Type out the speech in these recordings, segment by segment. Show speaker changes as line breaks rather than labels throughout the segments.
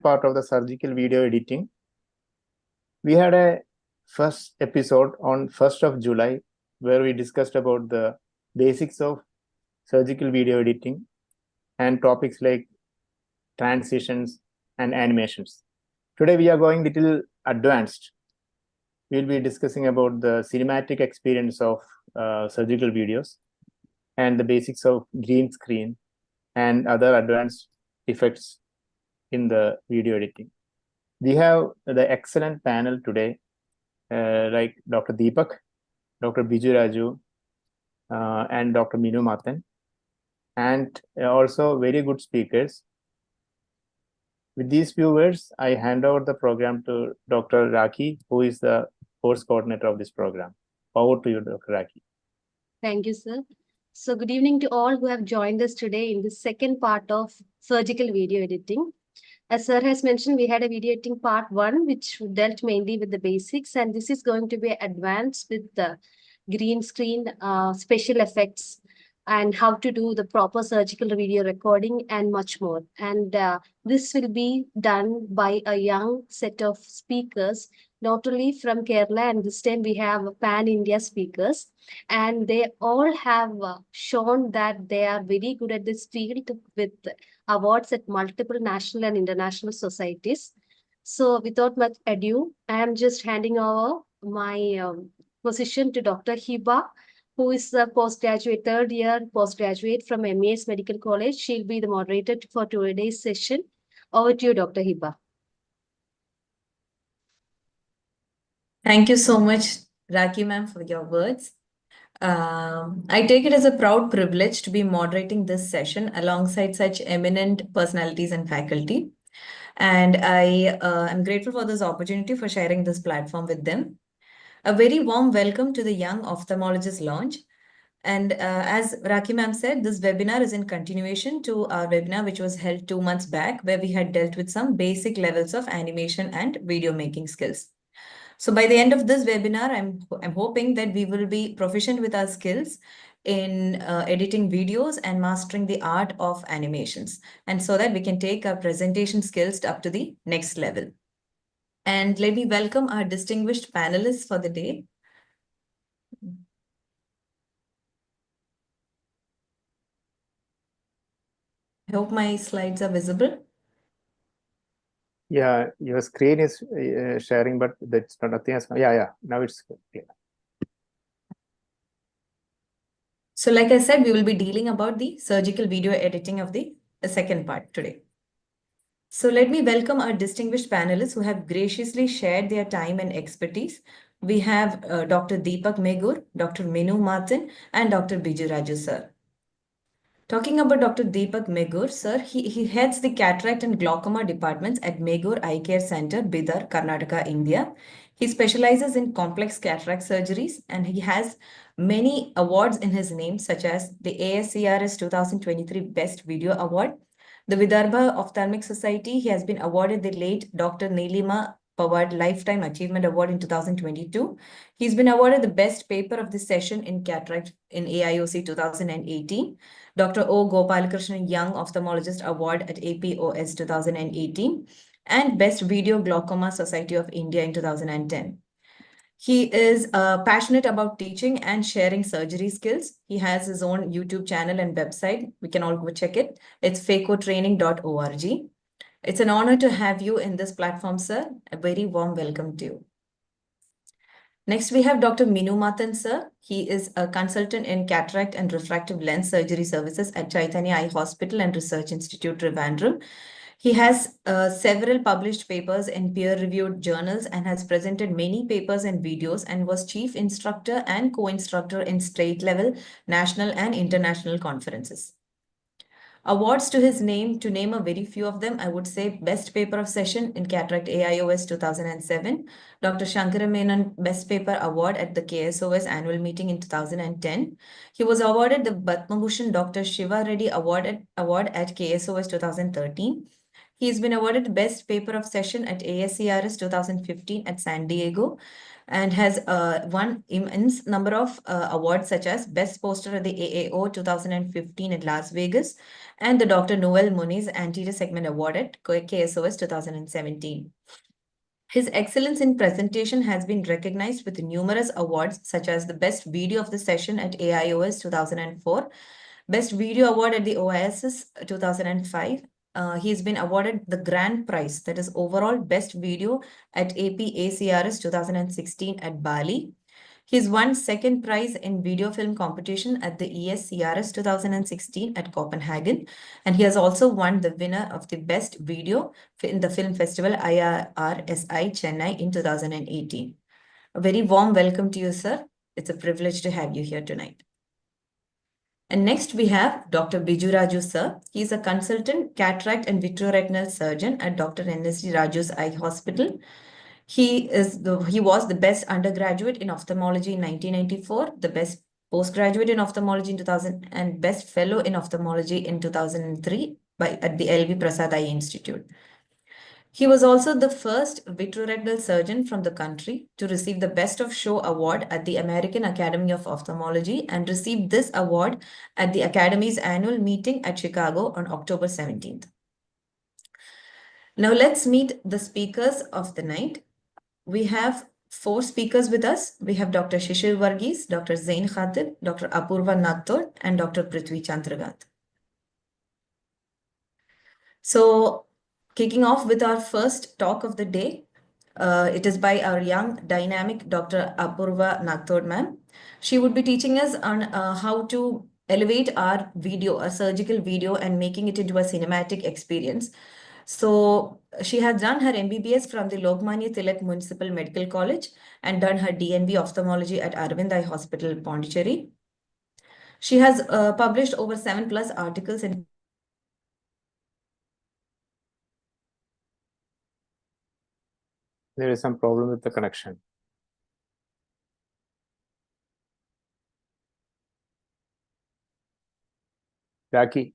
part of the surgical video editing. We had a first episode on 1st of July where we discussed about the basics of surgical video editing and topics like transitions and animations. Today we are going little advanced. We'll be discussing about the cinematic experience of surgical videos and the basics of green screen and other advanced effects in the video editing. We have the excellent panel today, like Dr. Deepak, Dr. Biju Raju, and Dr. Minu Mathan, and also very good speakers. With these few words, I hand over the program to Dr. Raki, who is the course coordinator of this program. Over to you, Dr. Raki.
Thank you, sir. So good evening to all who have joined us today in the second part of surgical video editing. As sir has mentioned, we had a video editing part 1, which dealt mainly with the basics, and this is going to be advanced with the green screen, special effects, and how to do the proper surgical video recording and much more. And this will be done by a young set of speakers, not only from Kerala, and this time we have pan-India speakers, and they all have shown that they are very good at this field with awards at multiple national and international societies. So without much ado, I am just handing over my position to Dr. Hiba, who is a postgraduate, third year postgraduate from MAS Medical College. She'll be the moderator for today's session. Over to you, Dr. Hiba.
Thank you so much, Raki ma'am, for your words. I take it as a proud privilege to be moderating this session alongside such eminent personalities and faculty. And I am grateful for this opportunity for sharing this platform with them. A very warm welcome to the Young Ophthalmologist launch. And as Raki ma'am said, this webinar is in continuation to our webinar, which was held 2 months back, where we had dealt with some basic levels of animation and video making skills. So by the end of this webinar, I'm hoping that we will be proficient with our skills in editing videos and mastering the art of animations, and so that we can take our presentation skills up to the next level. And let me welcome our distinguished panelists for the day. I hope my slides are visible.
Yeah, your screen is sharing, but that's not nothing else. Yeah, now it's clear.
So like I said, we will be dealing about the surgical video editing of the second part today. So let me welcome our distinguished panelists who have graciously shared their time and expertise. We have Dr. Deepak Megur, Dr. Minu Mathan, and Dr. Biju Raju, sir. Talking about Dr. Deepak Megur, sir, he heads the cataract and glaucoma departments at Megur Eye Care Center, Bidar, Karnataka, India. He specializes in complex cataract surgeries, and he has many awards in his name, such as the ASCRS 2023 Best Video Award, the Vidarbha Ophthalmic Society. He has been awarded the late Dr. Neelima Pawar Lifetime Achievement Award in 2022. He's been awarded the Best Paper of the Session in Cataract in AIOC 2018. Dr. O. Gopalakrishnan Young Ophthalmologist Award at APOS 2018, and Best Video Glaucoma Society of India in 2010. He is passionate about teaching and sharing surgery skills. He has his own YouTube channel and website. We can all go check it. It's facotraining.org. It's an honor to have you in this platform, sir. A very warm welcome to you. Next, we have Dr. Minu Mathan, sir. He is a consultant in cataract and refractive lens surgery services at Chaitanya Eye Hospital and Research Institute, Trivandrum. He has several published papers in peer-reviewed journals and has presented many papers and videos, and was chief instructor and co-instructor in state-level, national and international conferences. Awards to his name, to name a very few of them, I would say Best Paper of Session in Cataract AIOS 2007, Dr. Shankara Menon Best Paper Award at the KSOS annual meeting in 2010. He was awarded the Padma Bhushan Dr. Shiva Reddy Award at KSOS 2013. He has been awarded Best Paper of Session at ASCRS 2015 at San Diego. and has won immense number of awards such as Best Poster at the AAO 2015 at Las Vegas and the Dr. Noel Muniz Anterior Segment Award at KSOS 2017. His excellence in presentation has been recognized with numerous awards such as the Best Video of the Session at AIOS 2004, Best Video Award at the OISS 2005. He's been awarded the grand prize, that is overall Best Video at APACRS 2016 at Bali. He's won second prize in video film competition at the ESCRS 2016 at Copenhagen. And he has also won the winner of the best video in the film festival IRSI Chennai in 2018. A very warm welcome to you, sir. It's a privilege to have you here tonight. And next we have Dr. Biju Raju, sir. He is a consultant cataract and vitreoretinal surgeon at Dr. NSD Raju's Eye Hospital. He was the best undergraduate in ophthalmology in 1994, the best postgraduate in ophthalmology in 2000, and best fellow in ophthalmology in 2003 at the LV Prasad Eye Institute. He was also the first vitreoretinal surgeon from the country to receive the Best of Show award at the American Academy of Ophthalmology and received this award at the Academy's annual meeting at Chicago on October 17th. Now let's meet the speakers of the night. We have 4 speakers with us. We have Dr. Shishir Varghese, Dr. Zain Khatib, Dr. Apurva Nagtod, and Dr. Prithvi Chandragant. So, kicking off with our first talk of the day, it is by our young, dynamic Dr. Apurva Nagtod ma'am. She would be teaching us on how to elevate our video, a surgical video, and making it into a cinematic experience. So she has done her MBBS from the Lokmanya Tilak Municipal Medical College and done her DNB Ophthalmology at Aravind Eye Hospital, Pondicherry. She has published over 7+ articles in
There is some problem with the connection. Jackie,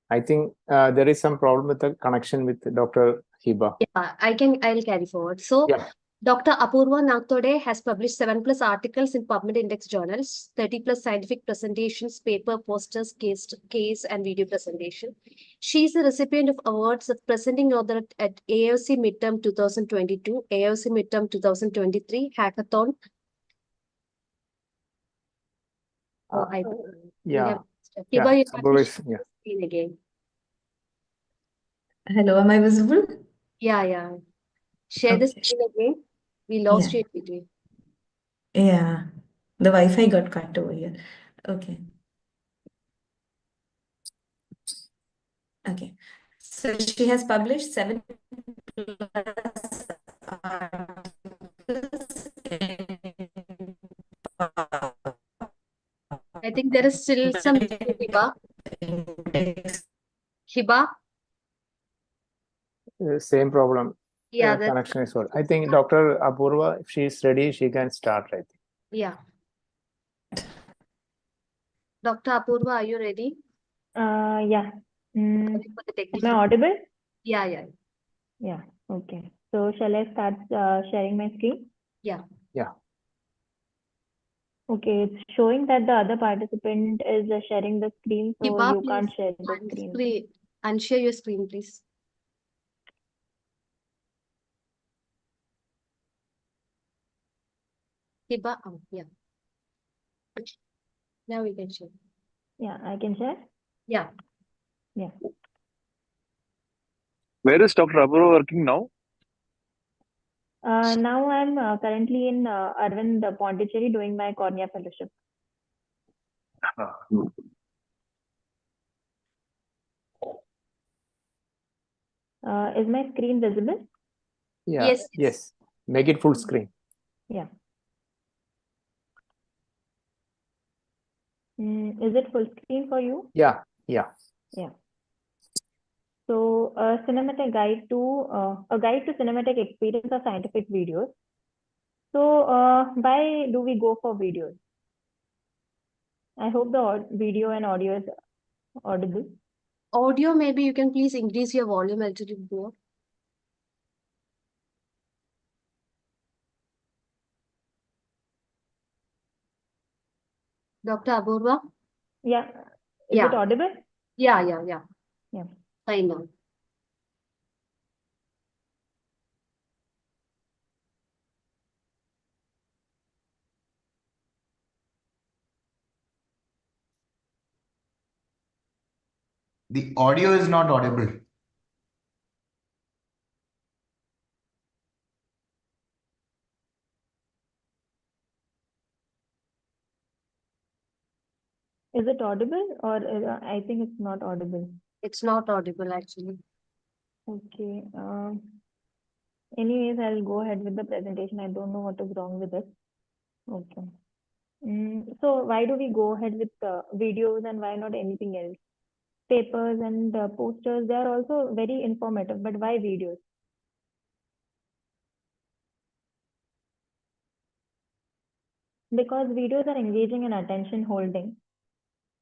I think there is some problem with the connection with Dr. Hiba.
Yeah, I'll carry forward. So,
Yeah.
Dr. Apurva Nagtode has published 7+ articles in PubMed Index journals, 30+ scientific presentations, paper, posters, case and video presentation. She is the recipient of awards of presenting author at AOC Midterm 2022, AOC Midterm 2023, Hackathon.
Yeah.
Hiba, you
Otherwise,
can
yeah.
screen again.
Hello, am I visible?
Yeah. Share the
Okay.
screen again. We lost
Yeah.
you in between.
Yeah, the Wi-Fi got cut over here. Okay. Okay. So she has published 7+ articles
I think there is still some Hiba. Hiba?
Same problem.
Yeah,
Connection is what. I think Dr. Apurva, if she is ready, she can start, I think.
yeah. Dr. Apurva, are you ready?
Yeah.
Sorry for the
Am I
technical.
audible?
Yeah.
Yeah. Okay. So shall I start sharing my screen?
Yeah.
Okay. It's showing that the other participant is sharing the screen, so
Hiba,
you can't
please
share the screen.
unshare your screen, please. Hiba, yeah. Now we can share.
Yeah, I can share.
Yeah.
Yeah.
Where is Dr. Apurva working now?
Now I'm currently in Aravind Pondicherry doing my cornea fellowship. Is my screen visible?
Yeah.
Yes.
Make it full screen.
Yeah. Is it full screen for you?
Yeah.
So a guide to cinematic experience of scientific videos. So why do we go for videos? I hope the video and audio is audible.
Audio, maybe you can please increase your volume a little bit more. Dr. Apurva?
Yeah. Is
Yeah.
it audible?
Yeah.
Yeah.
Fine now.
The audio is not audible.
Is it audible or I think it's not audible.
It's not audible actually.
Okay. Anyways, I'll go ahead with the presentation. I don't know what is wrong with it. Okay. So why do we go ahead with videos and why not anything else? Papers and posters, they are also very informative, but why videos? Because videos are engaging and attention holding.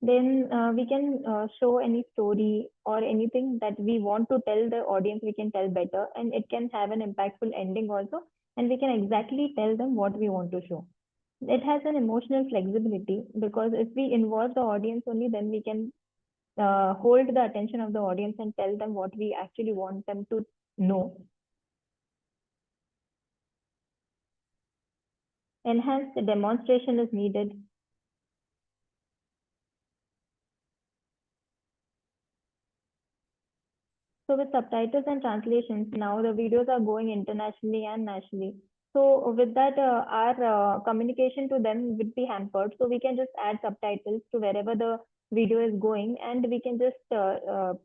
Then we can show any story or anything that we want to tell the audience, we can tell better, and it can have an impactful ending also, and we can exactly tell them what we want to show. It has an emotional flexibility because if we involve the audience only, then we can hold the attention of the audience and tell them what we actually want them to know. Enhanced demonstration is needed. So with subtitles and translations, now the videos are going internationally and nationally. So with that, our communication to them would be hampered. So we can just add subtitles to wherever the video is going, and we can just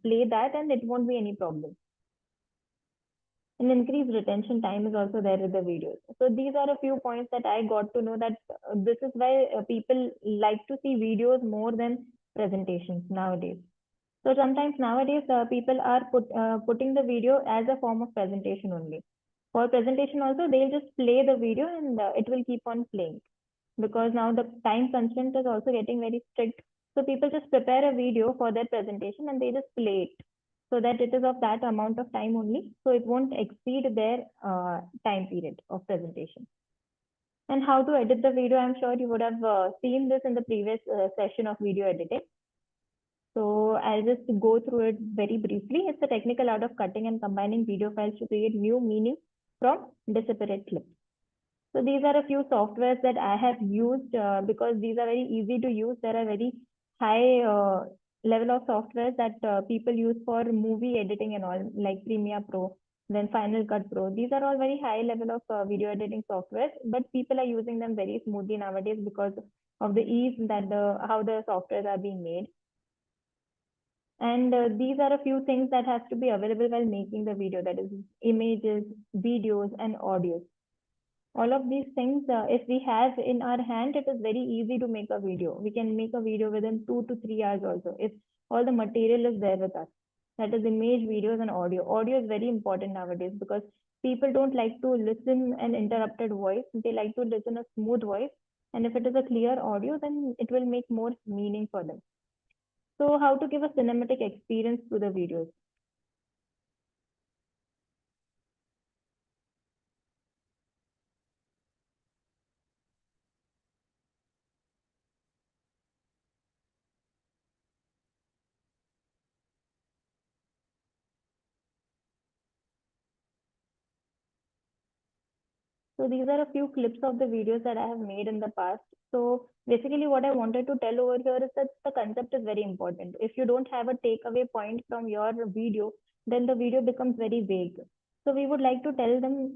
play that, and it won't be any problem. And increased retention time is also there with the videos. So these are a few points that I got to know that this is why people like to see videos more than presentations nowadays. So sometimes nowadays people are putting the video as a form of presentation only. For presentation also, they'll just play the video and it will keep on playing, because now the time constraint is also getting very strict. So people just prepare a video for their presentation and they just play it so that it is of that amount of time only. So it won't exceed their time period of presentation. And how to edit the video, I'm sure you would have seen this in the previous session of video editing. So I'll just go through it very briefly. It's a technical art of cutting and combining video files to create new meaning from disparate clips. So these are a few softwares that I have used because these are very easy to use. There are very high level of softwares that people use for movie editing and all, like Premiere Pro, then Final Cut Pro. These are all very high level of video editing softwares, but people are using them very smoothly nowadays because of the ease that how the softwares are being made. And these are a few things that has to be available while making the video, that is images, videos, and audios. All of these things, if we have in our hand, it is very easy to make a video. We can make a video within 2 to 3 hours also, if all the material is there with us. That is image, videos, and audio. Audio is very important nowadays because people don't like to listen an interrupted voice. They like to listen a smooth voice. And if it is a clear audio, then it will make more meaning for them. So how to give a cinematic experience to the videos? So these are a few clips of the videos that I have made in the past. So basically what I wanted to tell over here is that the concept is very important. If you don't have a takeaway point from your video, then the video becomes very vague. So we would like to tell them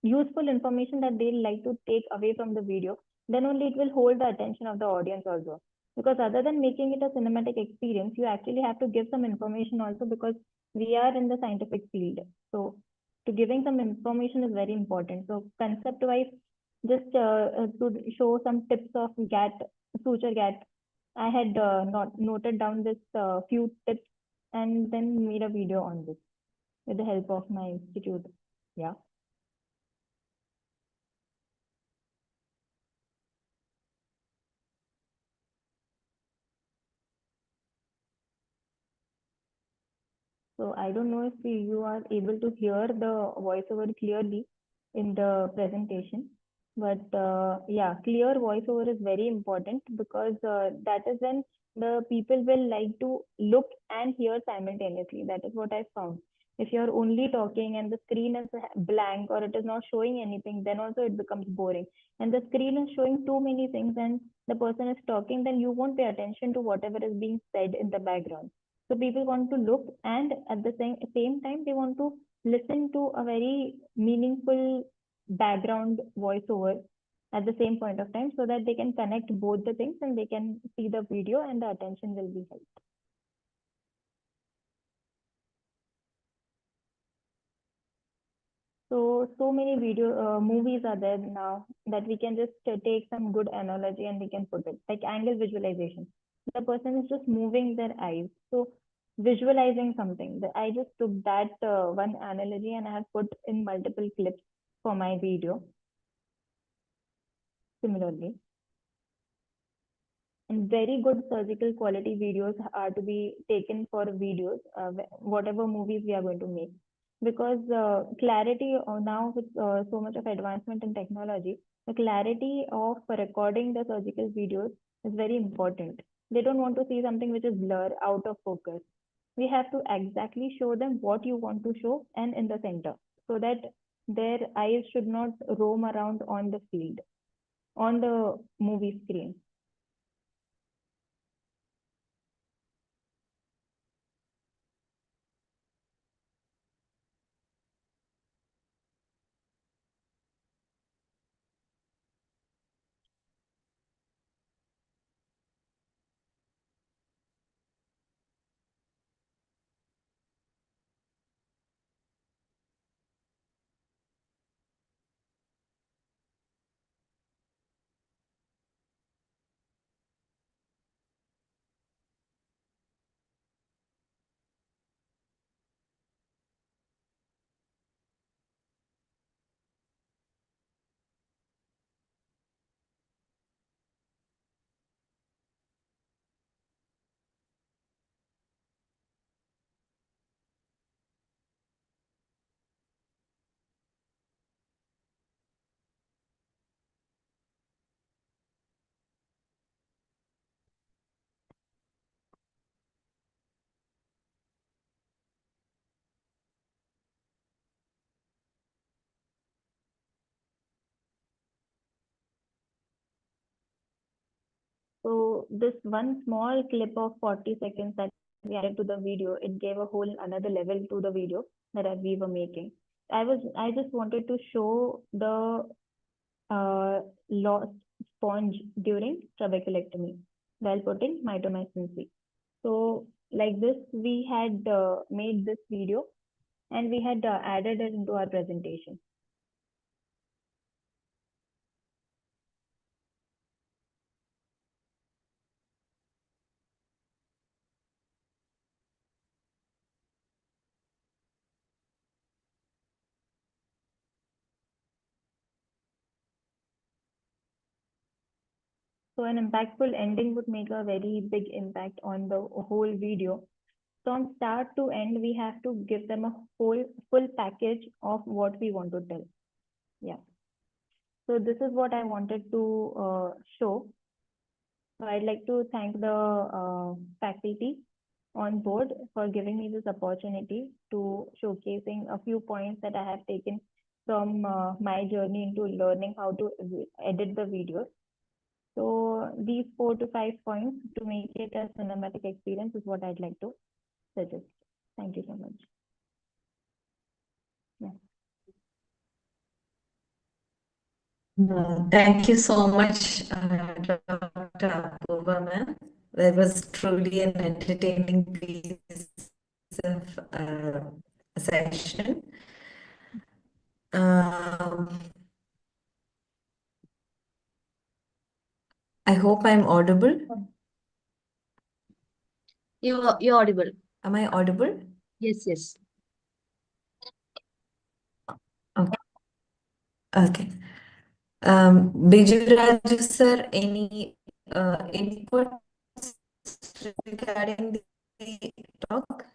useful information that they like to take away from the video. Then only it will hold the attention of the audience also. Because other than making it a cinematic experience, you actually have to give some information also, because we are in the scientific field. So to giving some information is very important. So concept wise, just to show some tips of GAT, suture GAT, I had noted down this few tips and then made a video on this with the help of my institute. Yeah. So I don't know if you are able to hear the voiceover clearly in the presentation. But yeah, clear voiceover is very important because that is when the people will like to look and hear simultaneously. That is what I found. If you're only talking and the screen is blank or it is not showing anything, then also it becomes boring. And the screen is showing too many things and the person is talking, then you won't pay attention to whatever is being said in the background. So people want to look and at the same time they want to listen to a very meaningful background voiceover at the same point of time so that they can connect both the things and they can see the video and the attention will be held. So many movies are there now that we can just take some good analogy and we can put it like angle visualization. The person is just moving their eyes. So visualizing something. I just took that one analogy and I have put in multiple clips for my video. Similarly. And very good surgical quality videos are to be taken for videos, whatever movies we are going to make. Because clarity now with so much of advancement in technology, the clarity of recording the surgical videos is very important. They don't want to see something which is blur, out of focus. We have to exactly show them what you want to show and in the center so that their eyes should not roam around on the field, on the movie screen. So this one small clip of 40 seconds that we added to the video, it gave a whole another level to the video that we were making. I just wanted to show the lost sponge during trabeculectomy while putting mitomycin C. So like this, we had made this video and we had added it into our presentation. So an impactful ending would make a very big impact on the whole video. From start to end, we have to give them a full package of what we want to tell. Yeah. So this is what I wanted to show. So I'd like to thank the faculty on board for giving me this opportunity to showcasing a few points that I have taken from my journey into learning how to edit the videos. So these 4 to 5 points to make it a cinematic experience is what I'd like to suggest. Thank you so much. Yeah.
Thank you so much, Dr. Apurva, ma'am. That was truly an entertaining piece of session. I hope I'm audible.
You're audible.
Am I audible?
Yes, yes.
Okay. Okay. Biju Raju sir, any input regarding the talk?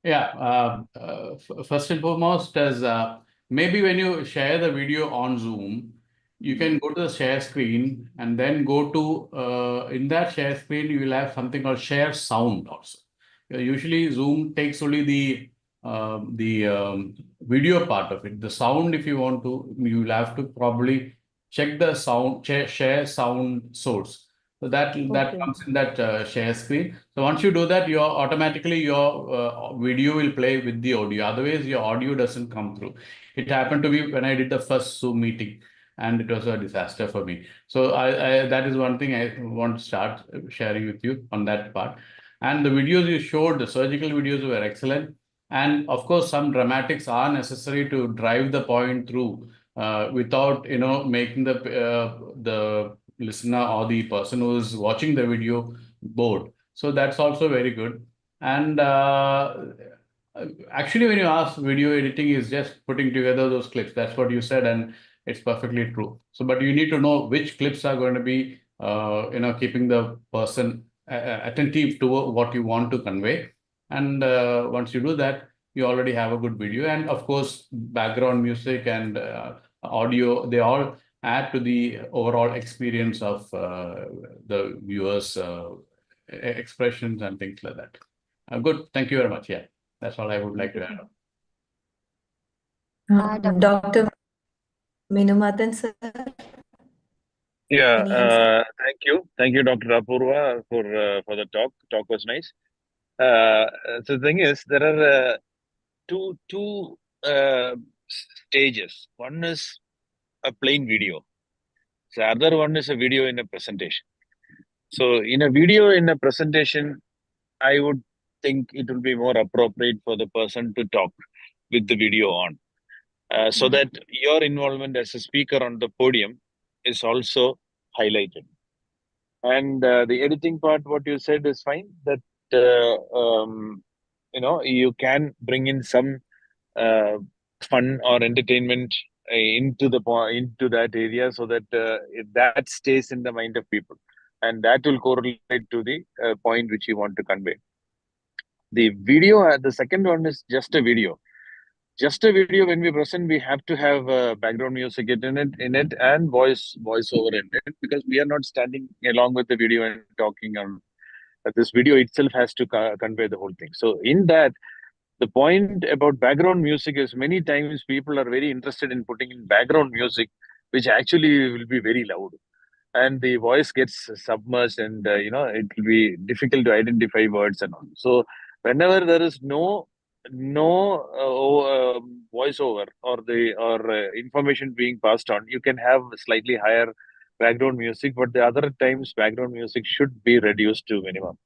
Yeah, first and foremost, as maybe when you share the video on Zoom, you can go to the share screen and then go to, in that share screen, you will have something called share sound also. Usually Zoom takes only the video part of it. The sound, if you want to, you will have to probably check the sound, share sound source. So that
Okay.
comes in that share screen. So once you do that, automatically your video will play with the audio. Otherwise, your audio doesn't come through. It happened to me when I did the first Zoom meeting, and it was a disaster for me. So that is one thing I want to start sharing with you on that part. And the videos you showed, the surgical videos were excellent. And of course, some dramatics are necessary to drive the point through without, making the listener or the person who is watching the video bored. So that's also very good. And actually, when you ask, video editing is just putting together those clips. That's what you said, and it's perfectly true. So, but you need to know which clips are going to be, keeping the person attentive to what you want to convey. And once you do that, you already have a good video. And of course, background music and audio, they all add to the overall experience of the viewers' expressions and things like that. Good. Thank you very much. Yeah, that's all I would like to add on.
Dr. Minumathan, sir.
Yeah,
Any answer?
thank you, Dr. Apurva, for the talk. Talk was nice. So the thing is, there are two stages. One is a plain video. The other one is a video in a presentation. So in a video in a presentation, I would think it will be more appropriate for the person to talk with the video on, so that your involvement as a speaker on the podium is also highlighted. And the editing part, what you said is fine. That you can bring in some fun or entertainment into that area, so that that stays in the mind of people, and that will correlate to the point which you want to convey. The video, the second one is just a video. Just a video. When we present, we have to have background music in it, and voiceover in it, because we are not standing along with the video and talking on. This video itself has to convey the whole thing. So in that, the point about background music is, many times people are very interested in putting in background music, which actually will be very loud, and the voice gets submerged, and it will be difficult to identify words and all. So whenever there is no voiceover or information being passed on, you can have slightly higher background music, but the other times background music should be reduced to minimum.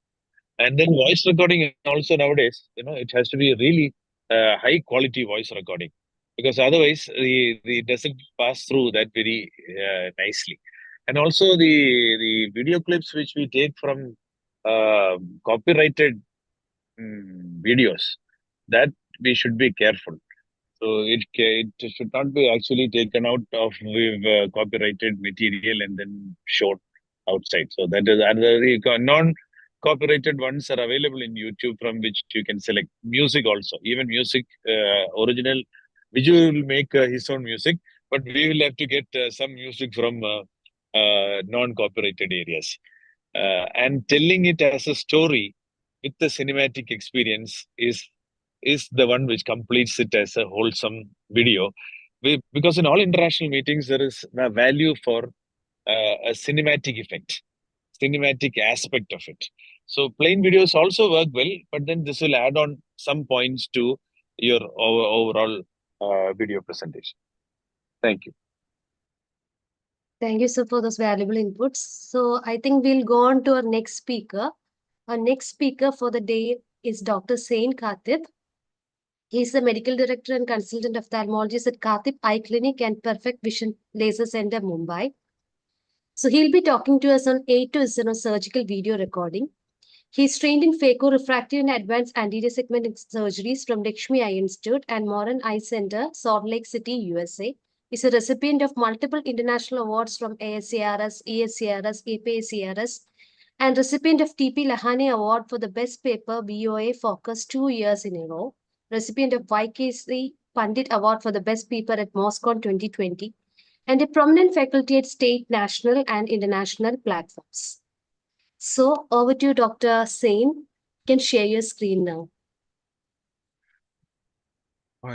And then voice recording also nowadays, it has to be really high quality voice recording, because otherwise the doesn't pass through that very nicely. And also the video clips which we take from copyrighted videos, that we should be careful. So it should not be actually taken out of with copyrighted material and then shown outside. So that is another. Non-copyrighted ones are available in YouTube, from which you can select music also. Even music, original visual will make his own music, but we will have to get some music from non-copyrighted areas. And telling it as a story with the cinematic experience is the one which completes it as a wholesome video. Because in all international meetings, there is a value for a cinematic effect, cinematic aspect of it. So plain videos also work well, but then this will add on some points to your overall video presentation. Thank you.
Thank you, sir, for those valuable inputs. So I think we'll go on to our next speaker. Our next speaker for the day is Dr. Sain Katib. He is the medical director and consultant ophthalmologist at Katib Eye Clinic and Perfect Vision Laser Center, Mumbai. So he'll be talking to us on A to Z surgical video recording. He's trained in phaco refractive and advanced anterior segment surgeries from Lakshmi Eye Institute and Moran Eye Center, Salt Lake City, USA. He's a recipient of multiple international awards from ASCRS, ESCRS, APACRS, and recipient of TP Lahane Award for the Best Paper BOA Focus 2 years in a row. Recipient of YKC Pandit Award for the Best Paper at MOSCON 2020. and a prominent faculty at state, national, and international platforms. So, over to you, Dr. Sain. You can share your screen now.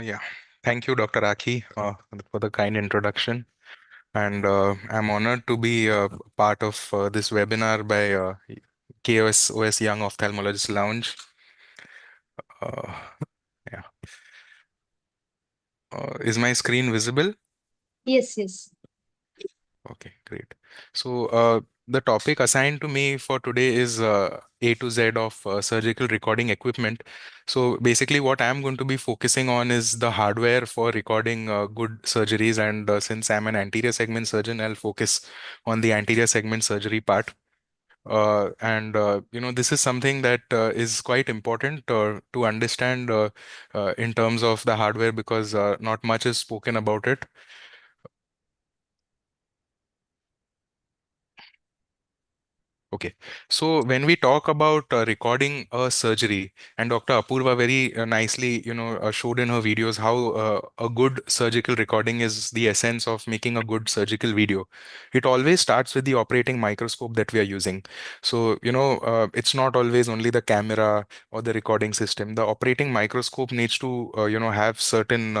Yeah, thank you, Dr. Aki, for the kind introduction. And I'm honored to be part of this webinar by KSOS Young Ophthalmologist Lounge. Uh, yeah. Is my screen visible?
Yes, yes.
Okay, great. So the topic assigned to me for today is A to Z of surgical recording equipment. So basically, what I'm going to be focusing on is the hardware for recording good surgeries. And since I'm an anterior segment surgeon, I'll focus on the anterior segment surgery part. And this is something that is quite important to understand in terms of the hardware, because not much is spoken about it. Okay, so when we talk about recording a surgery, and Dr. Apurva very nicely, showed in her videos how a good surgical recording is the essence of making a good surgical video. It always starts with the operating microscope that we are using. So, it's not always only the camera or the recording system. The operating microscope needs to, have certain,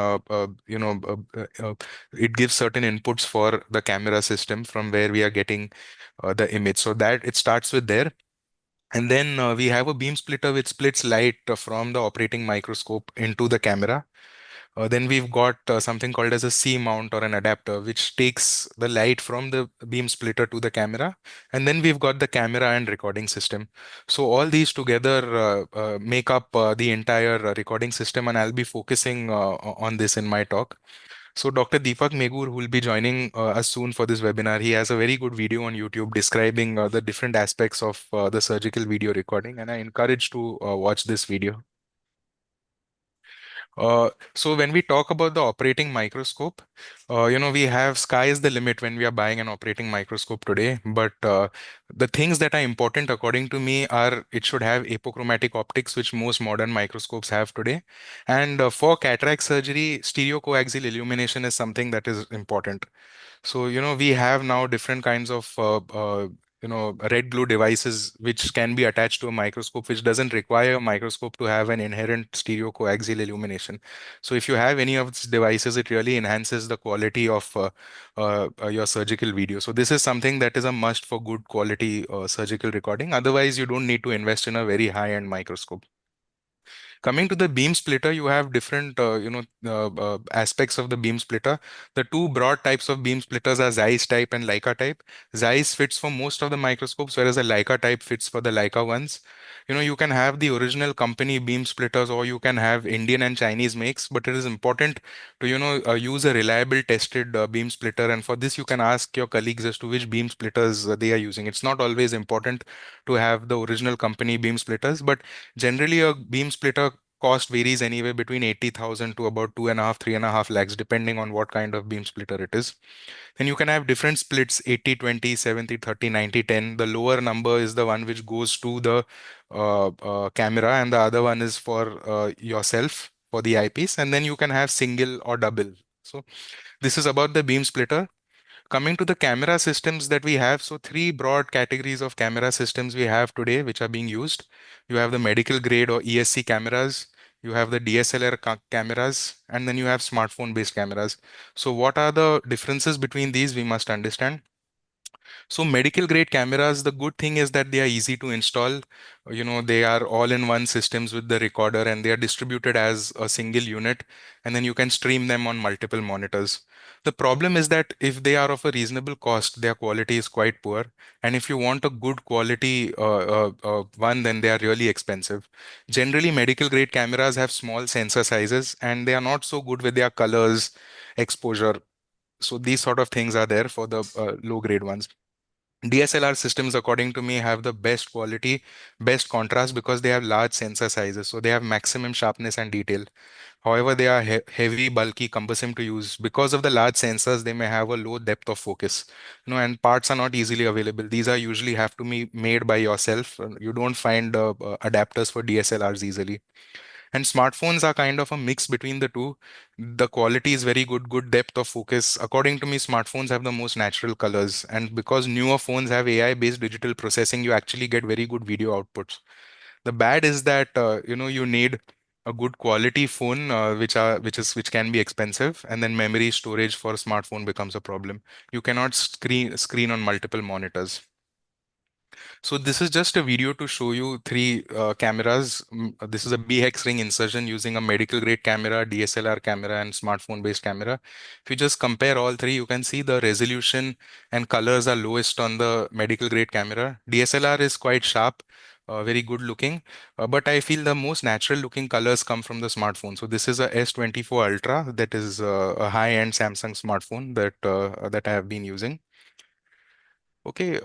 it gives certain inputs for the camera system from where we are getting the image. So that it starts with there. And then we have a beam splitter which splits light from the operating microscope into the camera. Then we've got something called as a C mount or an adapter, which takes the light from the beam splitter to the camera. And then we've got the camera and recording system. So all these together make up the entire recording system, and I'll be focusing on this in my talk. So Dr. Deepak Megur, who will be joining us soon for this webinar, he has a very good video on YouTube describing the different aspects of the surgical video recording, and I encourage to watch this video. So when we talk about the operating microscope, we have sky is the limit when we are buying an operating microscope today. But the things that are important, according to me, are it should have apochromatic optics, which most modern microscopes have today. And for cataract surgery, stereocoaxial illumination is something that is important. So, we have now different kinds of, red blue devices which can be attached to a microscope, which doesn't require a microscope to have an inherent stereocoaxial illumination. So, if you have any of these devices, it really enhances the quality of your surgical video. So, this is something that is a must for good quality surgical recording. Otherwise, you don't need to invest in a very high-end microscope. Coming to the beam splitter, you have different, aspects of the beam splitter. The two broad types of beam splitters are Zeiss type and Leica type. Zeiss fits for most of the microscopes, whereas the Leica type fits for the Leica ones. You can have the original company beam splitters, or you can have Indian and Chinese makes, but it is important to, use a reliable tested beam splitter. And for this, you can ask your colleagues as to which beam splitters they are using. It's not always important to have the original company beam splitters, but generally, a beam splitter cost varies anywhere between 80,000 to about 2.5, 3.5 lakhs, depending on what kind of beam splitter it is. Then you can have different splits: 80, 20, 70, 30, 90, 10. The lower number is the one which goes to the camera, and the other one is for yourself for the eyepiece. And then you can have single or double. So, this is about the beam splitter. Coming to the camera systems that we have, so three broad categories of camera systems we have today which are being used. You have the medical grade or ESC cameras, you have the DSLR cameras, and then you have smartphone based cameras. So what are the differences between these? We must understand. So medical grade cameras, the good thing is that they are easy to install. They are all in one systems with the recorder, and they are distributed as a single unit, and then you can stream them on multiple monitors. The problem is that if they are of a reasonable cost, their quality is quite poor. And if you want a good quality one, then they are really expensive. Generally, medical grade cameras have small sensor sizes, and they are not so good with their colors, exposure. So these sort of things are there for the low grade ones. DSLR systems, according to me, have the best quality, best contrast, because they have large sensor sizes. So they have maximum sharpness and detail. However, they are heavy, bulky, cumbersome to use. Because of the large sensors, they may have a low depth of focus. And parts are not easily available. These are usually have to be made by yourself. You don't find adapters for DSLRs easily. And smartphones are kind of a mix between the two. The quality is very good, good depth of focus. According to me, smartphones have the most natural colors. And because newer phones have AI-based digital processing, you actually get very good video outputs. The bad is that you need a good quality phone, which can be expensive, and then memory storage for a smartphone becomes a problem. You cannot screen on multiple monitors. So this is just a video to show you three cameras. This is a BX ring insertion using a medical grade camera, DSLR camera, and smartphone based camera. If you just compare all three, you can see the resolution and colors are lowest on the medical grade camera. DSLR is quite sharp, very good looking, but I feel the most natural looking colors come from the smartphone. So this is a S24 Ultra, that is a high end Samsung smartphone that I have been using. Okay,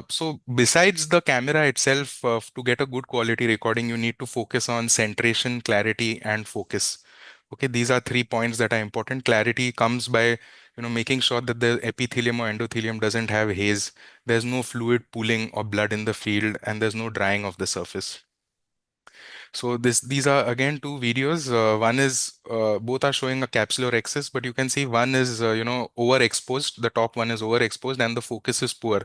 so besides the camera itself, to get a good quality recording, you need to focus on centration, clarity, and focus. Okay, these are 3 points that are important. Clarity comes by, making sure that the epithelium or endothelium doesn't have haze. There's no fluid pooling or blood in the field, and there's no drying of the surface. So these are again two videos. One is both are showing a capsular axis, but you can see one is overexposed. The top one is overexposed, and the focus is poor.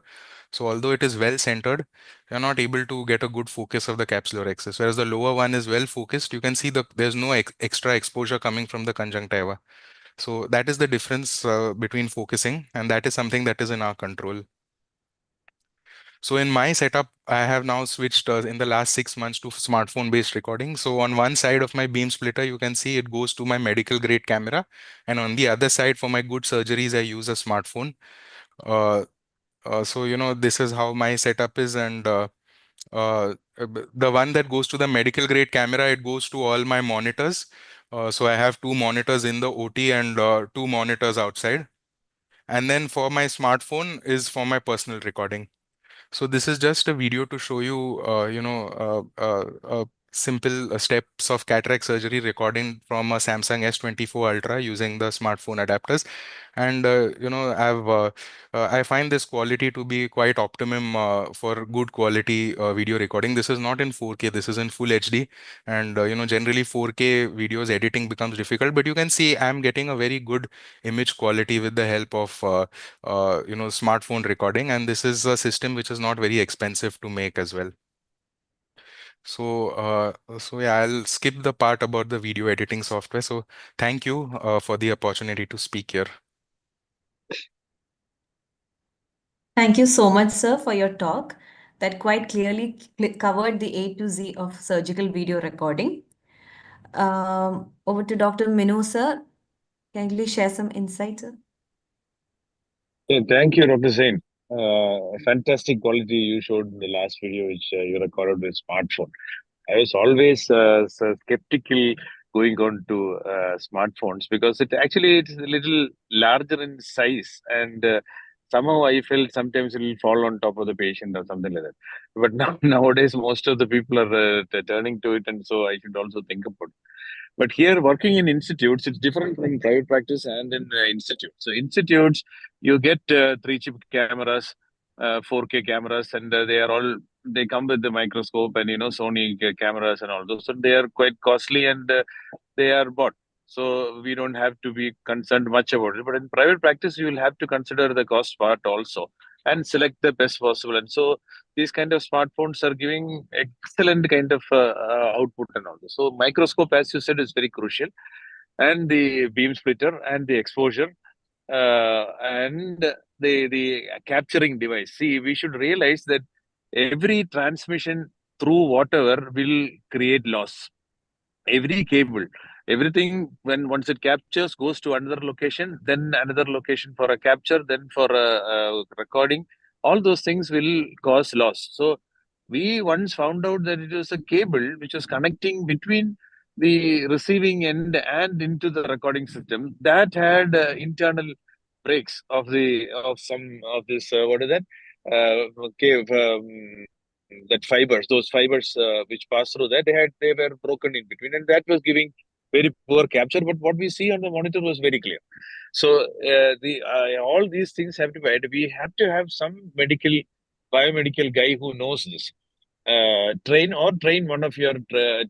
So although it is well centered, you're not able to get a good focus of the capsular axis. Whereas the lower one is well focused. You can see there's no extra exposure coming from the conjunctiva. So that is the difference between focusing, and that is something that is in our control. So in my setup, I have now switched in the last 6 months to smartphone based recording. So on one side of my beam splitter, you can see it goes to my medical grade camera. And on the other side, for my good surgeries, I use a smartphone. Uh, this is how my setup is. And the one that goes to the medical grade camera, it goes to all my monitors. So I have two monitors in the OT and two monitors outside. And then for my smartphone is for my personal recording. So this is just a video to show you, simple steps of cataract surgery recording from a Samsung S24 Ultra using the smartphone adapters. And, I find this quality to be quite optimum for good quality video recording. This is not in 4K, this is in full HD. And, generally 4K videos editing becomes difficult, but you can see I'm getting a very good image quality with the help of smartphone recording, and this is a system which is not very expensive to make as well. So yeah, I'll skip the part about the video editing software. So thank you for the opportunity to speak here.
Thank you so much, sir, for your talk that quite clearly covered the A to Z of surgical video recording. Over to Dr. Minu, sir. Can you share some insights, sir?
Yeah, thank you, Dr. Zain. Fantastic quality you showed in the last video, which you recorded with smartphone. I was always skeptical going on to smartphones because it's a little larger in size, and somehow I felt sometimes it will fall on top of the patient or something like that. But now nowadays most of the people are turning to it, and so I should also think about it. But here, working in institutes, it's different from private practice and in institutes. So institutes, you get three chip cameras, 4K cameras, and they come with the microscope and Sony cameras and all those. So they are quite costly, and they are bought. So we don't have to be concerned much about it. But in private practice, you will have to consider the cost part also and select the best possible. And so these kind of smartphones are giving excellent kind of output and all this. So microscope, as you said, is very crucial, and the beam splitter and the exposure and the capturing device. See, we should realize that every transmission through whatever will create loss. Every cable, everything, when once it captures, goes to another location, then another location for a capture, then for a recording. All those things will cause loss. So we once found out that it was a cable which was connecting between the receiving end and into the recording system that had internal breaks of some of this what is that cave that fibers, those fibers which pass through that, they were broken in between, and that was giving very poor capture. But what we see on the monitor was very clear. So the all these things have to be. We have to have some biomedical guy who knows this. train one of your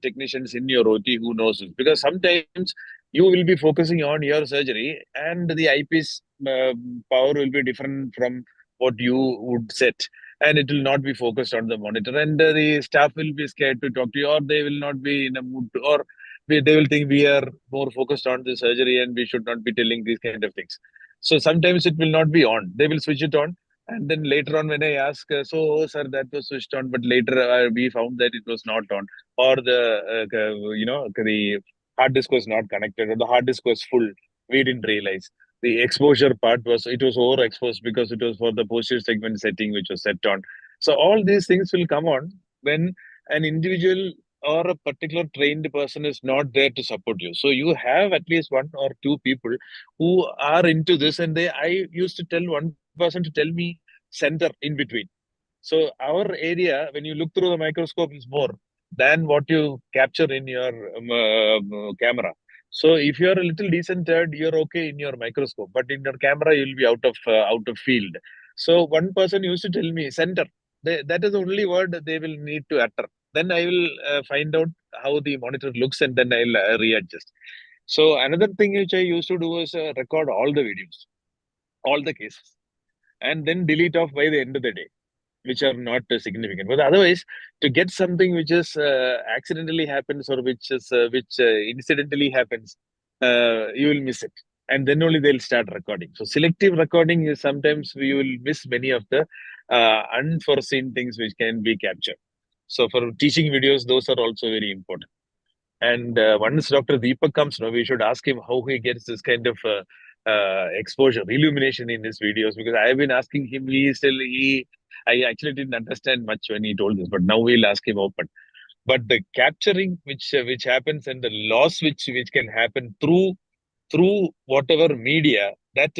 technicians in your OT who knows it. Because sometimes you will be focusing on your surgery and the eyepiece power will be different from what you would set, and it will not be focused on the monitor, and the staff will be scared to talk to you, or they will not be in a mood to, or they will think we are more focused on the surgery and we should not be telling these kind of things. So sometimes it will not be on. They will switch it on, and then later on, when I ask, so sir, that was switched on, but later we found that it was not on, or the hard disk was not connected, or the hard disk was full. We didn't realize the exposure part was overexposed because it was for the posterior segment setting which was set on. So all these things will come on when an individual or a particular trained person is not there to support you. So you have at least one or two people who are into this, and I used to tell one person to tell me center in between. So our area, when you look through the microscope, is more than what you capture in your camera. So if you are a little decentered, you're okay in your microscope, but in your camera, you'll be out of field. So one person used to tell me center. That is the only word that they will need to utter. Then I will find out how the monitor looks, and then I'll readjust. So another thing which I used to do is record all the videos, all the cases, and then delete off by the end of the day, which are not significant. But otherwise, to get something which is accidentally happens, or which incidentally happens, you will miss it, and then only they'll start recording. So selective recording is sometimes we will miss many of the unforeseen things which can be captured. So for teaching videos, those are also very important. And once Dr. Deepak comes, we should ask him how he gets this kind of exposure, illumination in his videos. Because I've been asking him, I actually didn't understand much when he told this, but now we'll ask him open. But the capturing which happens, and the loss which can happen through whatever media, that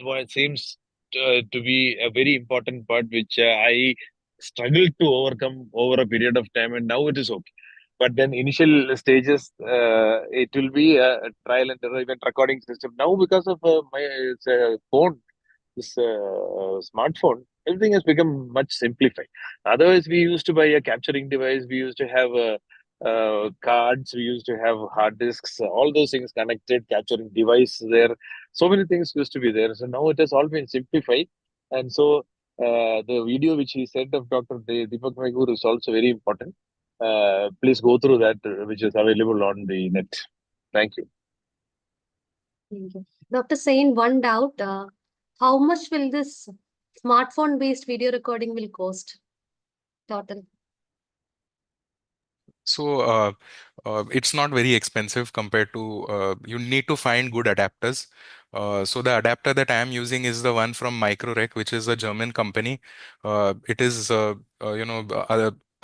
what seems to be a very important part which I struggled to overcome over a period of time, and now it is okay. But then initial stages, it will be a trial and error event recording system. Now because of my phone, this smartphone, everything has become much simplified. Otherwise, we used to buy a capturing device. We used to have cards. We used to have hard disks. All those things connected, capturing device there. So many things used to be there. So now it has all been simplified. And so the video which he said of Dr. Deepak Meghur is also very important. Please go through that, which is available on the net. Thank you.
Thank you. Dr. Sain, one doubt. How much will this smartphone-based video recording will cost total?
So it's not very expensive compared to you need to find good adapters. So the adapter that I am using is the one from Microrec, which is a German company. It is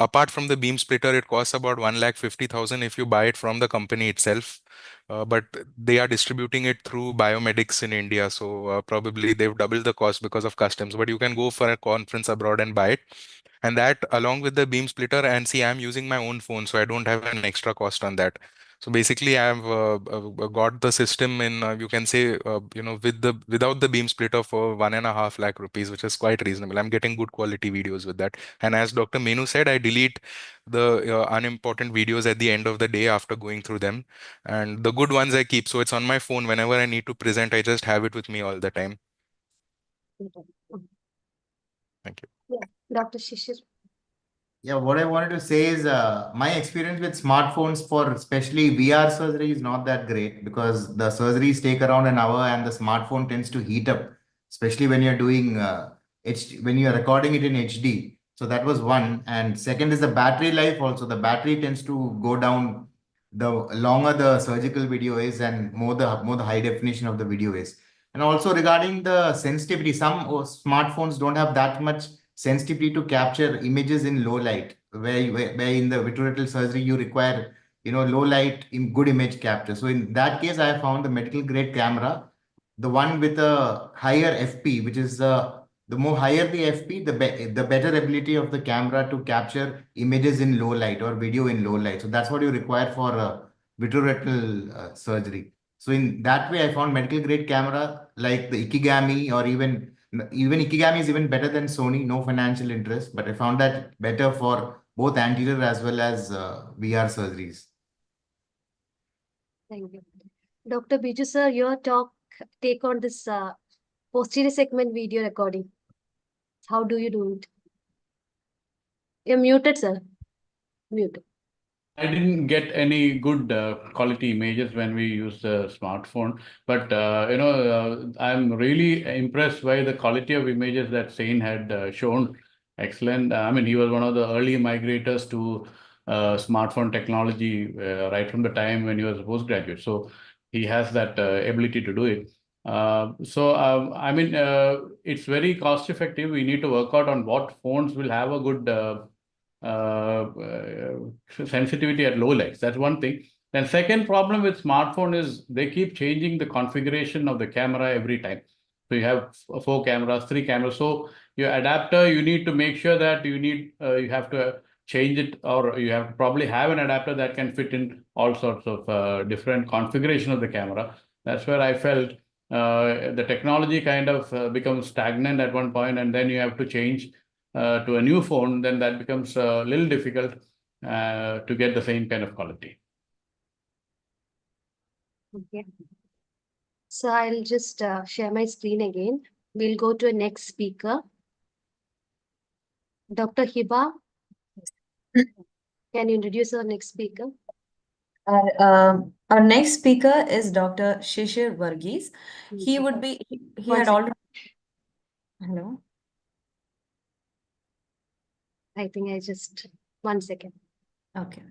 apart from the beam splitter, it costs about 1,50,000 if you buy it from the company itself. But they are distributing it through biomedics in India, so probably they've doubled the cost because of customs. But you can go for a conference abroad and buy it, and that along with the beam splitter. And see, I'm using my own phone, so I don't have an extra cost on that. So basically I've got the system in, you can say, without the beam splitter for 1.5 lakh rupees, which is quite reasonable. I'm getting good quality videos with that. And as Dr. Menu said, I delete the unimportant videos at the end of the day after going through them, and the good ones I keep. So it's on my phone. Whenever I need to present, I just have it with me all the time. Thank you.
Yeah, Dr. Shishir.
Yeah, what I wanted to say is my experience with smartphones for especially VR surgery is not that great because the surgeries take around an hour and the smartphone tends to heat up, especially when you're doing when you're recording it in HD. So that was one. And second is the battery life also. The battery tends to go down the longer the surgical video is and more the high definition of the video is. And also regarding the sensitivity, some smartphones don't have that much sensitivity to capture images in low light, where in the vitreoretinal surgery you require low light in good image capture. So in that case, I found the medical grade camera, the one with a higher FP, which is the more higher the FP, the better ability of the camera to capture images in low light or video in low light. So that's what you require for vitreoretinal surgery. So in that way, I found medical grade camera like the Ikigami, or even Ikigami is even better than Sony, no financial interest, but I found that better for both anterior as well as VR surgeries.
Thank you. Dr. Biju, sir, your take on this posterior segment video recording. How do you do it? You're muted, sir. Mute.
I didn't get any good quality images when we used the smartphone, but I'm really impressed by the quality of images that Sain had shown. Excellent. I mean, he was one of the early migrators to smartphone technology right from the time when he was a postgraduate. So he has that ability to do it. I mean, it's very cost effective. We need to work out on what phones will have a good sensitivity at low lights. That's one thing. Then second problem with smartphone is they keep changing the configuration of the camera every time. So you have 4 cameras, 3 cameras. So your adapter, you need to make sure that you have to change it, or you have to probably have an adapter that can fit in all sorts of different configuration of the camera. That's where I felt the technology kind of becomes stagnant at one point, and then you have to change to a new phone, then that becomes a little difficult to get the same kind of quality.
Okay. So I'll just share my screen again. We'll go to a next speaker. Dr. Hiba, can you introduce our next speaker?
Our next speaker is Dr. Shishir Varghese. He
One
had
second.
already. Hello.
I think I just 1 second.
Okay.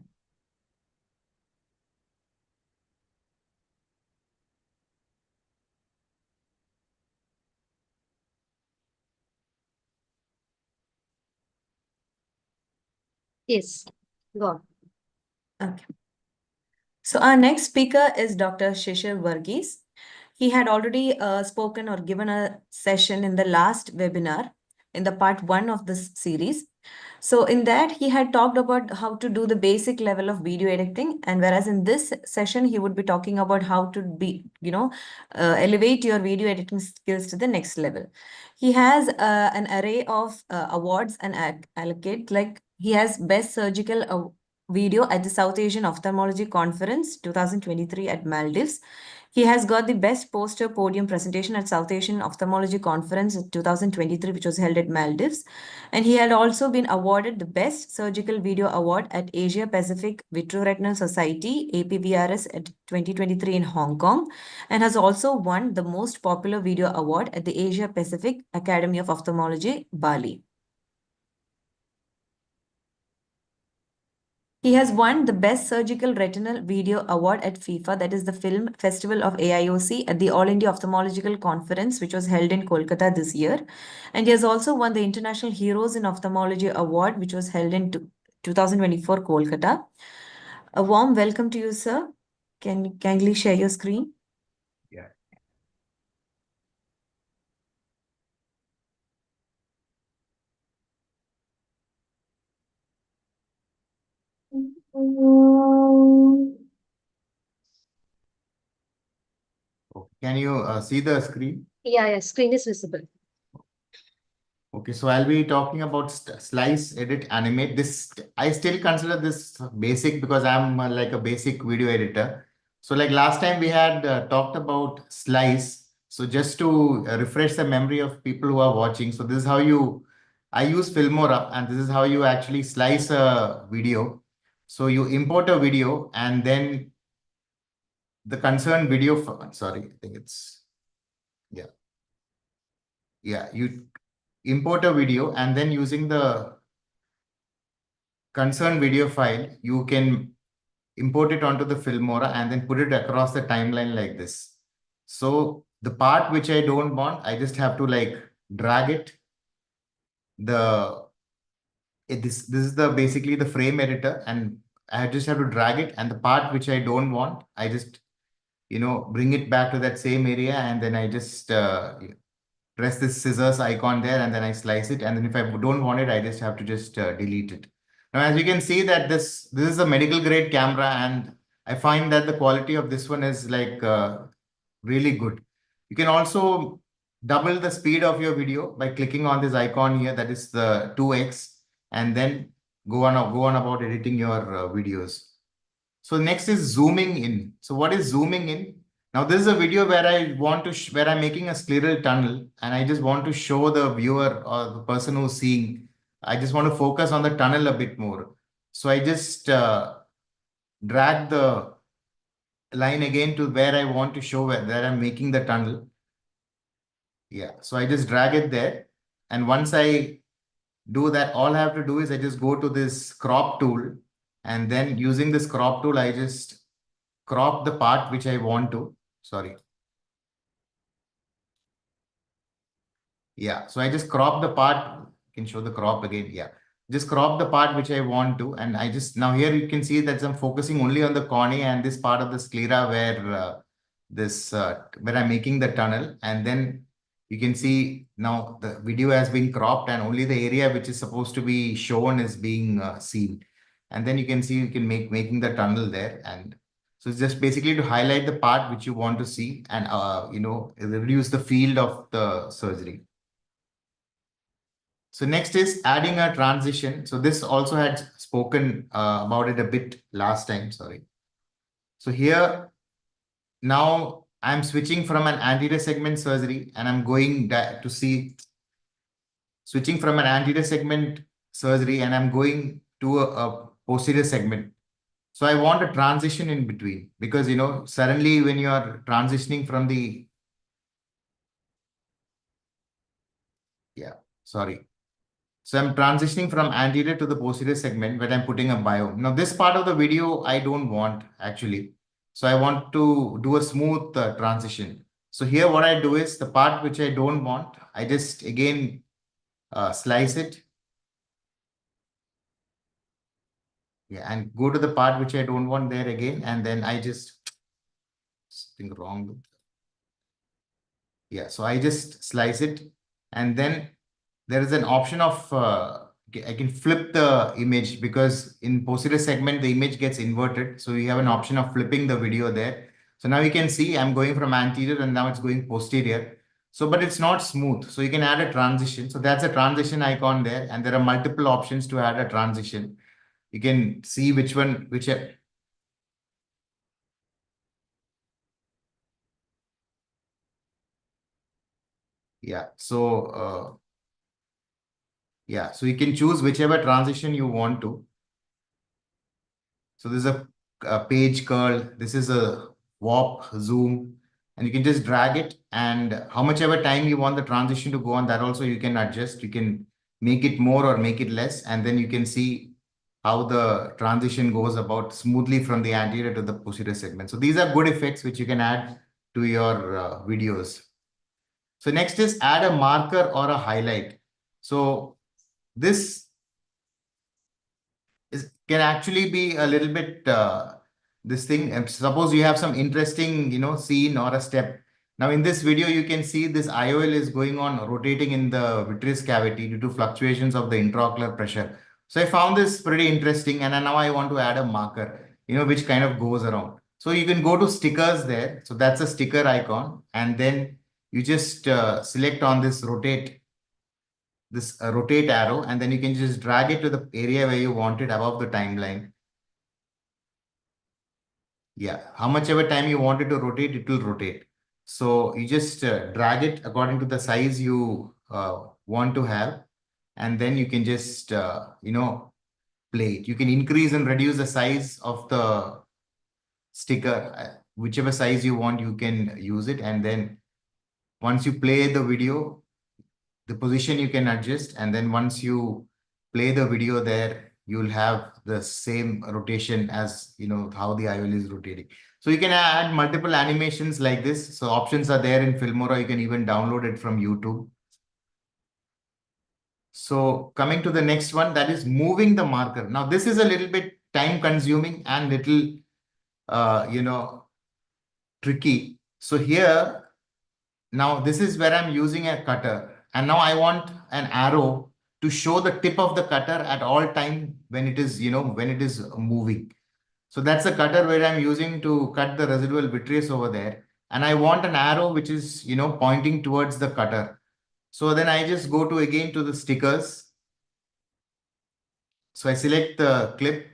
Yes, go on.
Okay. So our next speaker is Dr. Shishir Varghese. He had already spoken or given a session in the last webinar in the part 1 of this series. So in that, he had talked about how to do the basic level of video editing. And whereas in this session, he would be talking about how to elevate your video editing skills to the next level. He has an array of awards and allocate, like he has Best Surgical Video at the South Asian Ophthalmology Conference 2023 at Maldives. He has got the Best Poster Podium Presentation at South Asian Ophthalmology Conference 2023, which was held at Maldives. And he had also been awarded the Best Surgical Video Award at Asia Pacific Vitreoretinal Society, APVRS, at 2023 in Hong Kong, and has also won the Most Popular Video Award at the Asia Pacific Academy of Ophthalmology, Bali. He has won the Best Surgical Retinal Video Award at FIFA, that is the Film Festival of AIOC, at the All India Ophthalmological Conference, which was held in Kolkata this year. And he has also won the International Heroes in Ophthalmology Award, which was held in 2024 Kolkata. A warm welcome to you, sir. Can you kindly share your screen?
Yeah. Can you see the screen?
Yeah, screen is visible.
Okay, so I'll be talking about slice, edit, animate. This I still consider this basic because I'm like a basic video editor. So like last time we had talked about slice. So just to refresh the memory of people who are watching. So this is how I use Filmora, and this is how you actually slice a video. So you import a video, and then the concerned video, sorry, I think it's, yeah. Yeah, you import a video, and then using the concerned video file, you can import it onto the Filmora and then put it across the timeline like this. So the part which I don't want, I just have to like drag it. This is the basically the frame editor, and I just have to drag it, and the part which I don't want, I just bring it back to that same area, and then I just press this scissors icon there, and then I slice it. And then if I don't want it, I just have to just delete it. Now, as you can see that this is a medical grade camera, and I find that the quality of this one is like really good. You can also double the speed of your video by clicking on this icon here, that is the 2x, and then go on about editing your videos. So next is zooming in. So what is zooming in? Now this is a video where I want to where I'm making a scleral tunnel, and I just want to show the viewer or the person who's seeing. I just want to focus on the tunnel a bit more. So I just drag the line again to where I want to show where I'm making the tunnel. Yeah, so I just drag it there, and once I do that, all I have to do is I just go to this crop tool, and then using this crop tool, I just crop the part which I want to. Sorry. Yeah, so I just crop the part. You can show the crop again. Yeah, just crop the part which I want to. And I just, now here you can see that I'm focusing only on the cornea and this part of the sclera where where I'm making the tunnel. And then you can see now the video has been cropped and only the area which is supposed to be shown is being seen. And then you can see you can making the tunnel there. And so it's just basically to highlight the part which you want to see and reduce the field of the surgery. So next is adding a transition. So this also had spoken about it a bit last time, sorry. So here, now I'm switching from an anterior segment surgery and I'm going to see, switching from an anterior segment surgery and I'm going to a posterior segment. So I want a transition in between because, suddenly when you are transitioning from the, So I'm transitioning from anterior to the posterior segment where I'm putting a biome. Now this part of the video, I don't want actually. So I want to do a smooth transition. So here what I do is the part which I don't want, I just again slice it. Yeah, and go to the part which I don't want there again. And then I just, something wrong with, yeah, so I just slice it. And then there is an option of, I can flip the image because in posterior segment, the image gets inverted. So you have an option of flipping the video there. So now you can see I'm going from anterior and now it's going posterior. So, but it's not smooth. So you can add a transition. So that's a transition icon there. And there are multiple options to add a transition. You can see which one, yeah. So, yeah, so you can choose whichever transition you want to. So this is a page curl. This is a warp, zoom, and you can just drag it. And how much ever time you want the transition to go on, that also you can adjust. You can make it more or make it less. And then you can see how the transition goes about smoothly from the anterior to the posterior segment. So these are good effects which you can add to your videos. So next is add a marker or a highlight. So this can actually be a little bit this thing. Suppose you have some interesting, scene or a step. Now in this video, you can see this IOL is going on rotating in the vitreous cavity due to fluctuations of the intraocular pressure. So I found this pretty interesting and now I want to add a marker, which kind of goes around. So you can go to stickers there. So that's a sticker icon. And then you just select on this rotate arrow, and then you can just drag it to the area where you want it above the timeline. Yeah, how much ever time you want it to rotate, it will rotate. So you just drag it according to the size you want to have, and then you can just, play it. You can increase and reduce the size of the sticker, whichever size you want, you can use it. And then once you play the video, the position you can adjust, and then once you play the video there, you'll have the same rotation as how the IOL is rotating. So you can add multiple animations like this. So options are there in Filmora. You can even download it from YouTube. So coming to the next one, that is moving the marker. Now this is a little bit time consuming and little tricky. So here, now this is where I'm using a cutter. And now I want an arrow to show the tip of the cutter at all time when it is, when it is moving. So that's the cutter where I'm using to cut the residual vitreous over there. And I want an arrow which is, pointing towards the cutter. So then I just go to again to the stickers. So I select the clip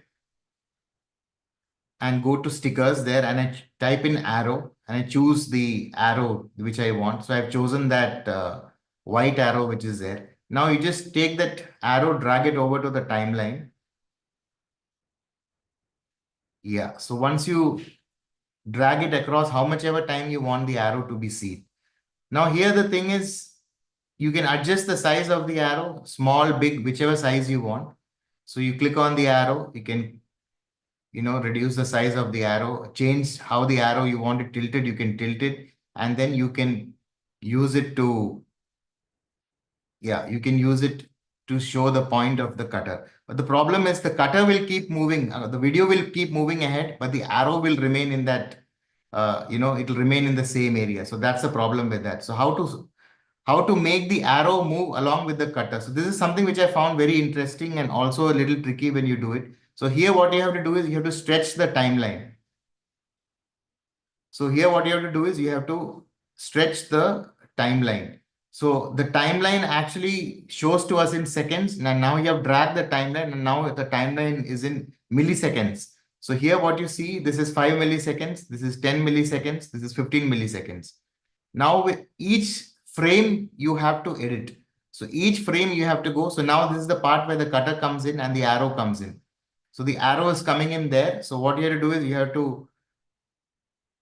and go to stickers there, and I type in arrow, and I choose the arrow which I want. So I've chosen that white arrow which is there. Now you just take that arrow, drag it over to the timeline. Yeah. So once you drag it across how much ever time you want the arrow to be seen. Now here the thing is, you can adjust the size of the arrow, small, big, whichever size you want. So you click on the arrow, you can, reduce the size of the arrow, change how the arrow you want it tilted, you can tilt it, and then you can use it to, you can use it to show the point of the cutter. But the problem is the cutter will keep moving, the video will keep moving ahead, but the arrow will remain in that, it will remain in the same area. So that's the problem with that. So how to make the arrow move along with the cutter. So this is something which I found very interesting and also a little tricky when you do it. So here what you have to do is you have to stretch the timeline. So here what you have to do is you have to stretch the timeline. So the timeline actually shows to us in seconds. Now you have dragged the timeline, and now the timeline is in milliseconds. So here what you see, this is 5 milliseconds, this is 10 milliseconds, this is 15 milliseconds. Now with each frame you have to edit. So each frame you have to go. So now this is the part where the cutter comes in and the arrow comes in. So the arrow is coming in there. So what you have to do is you have to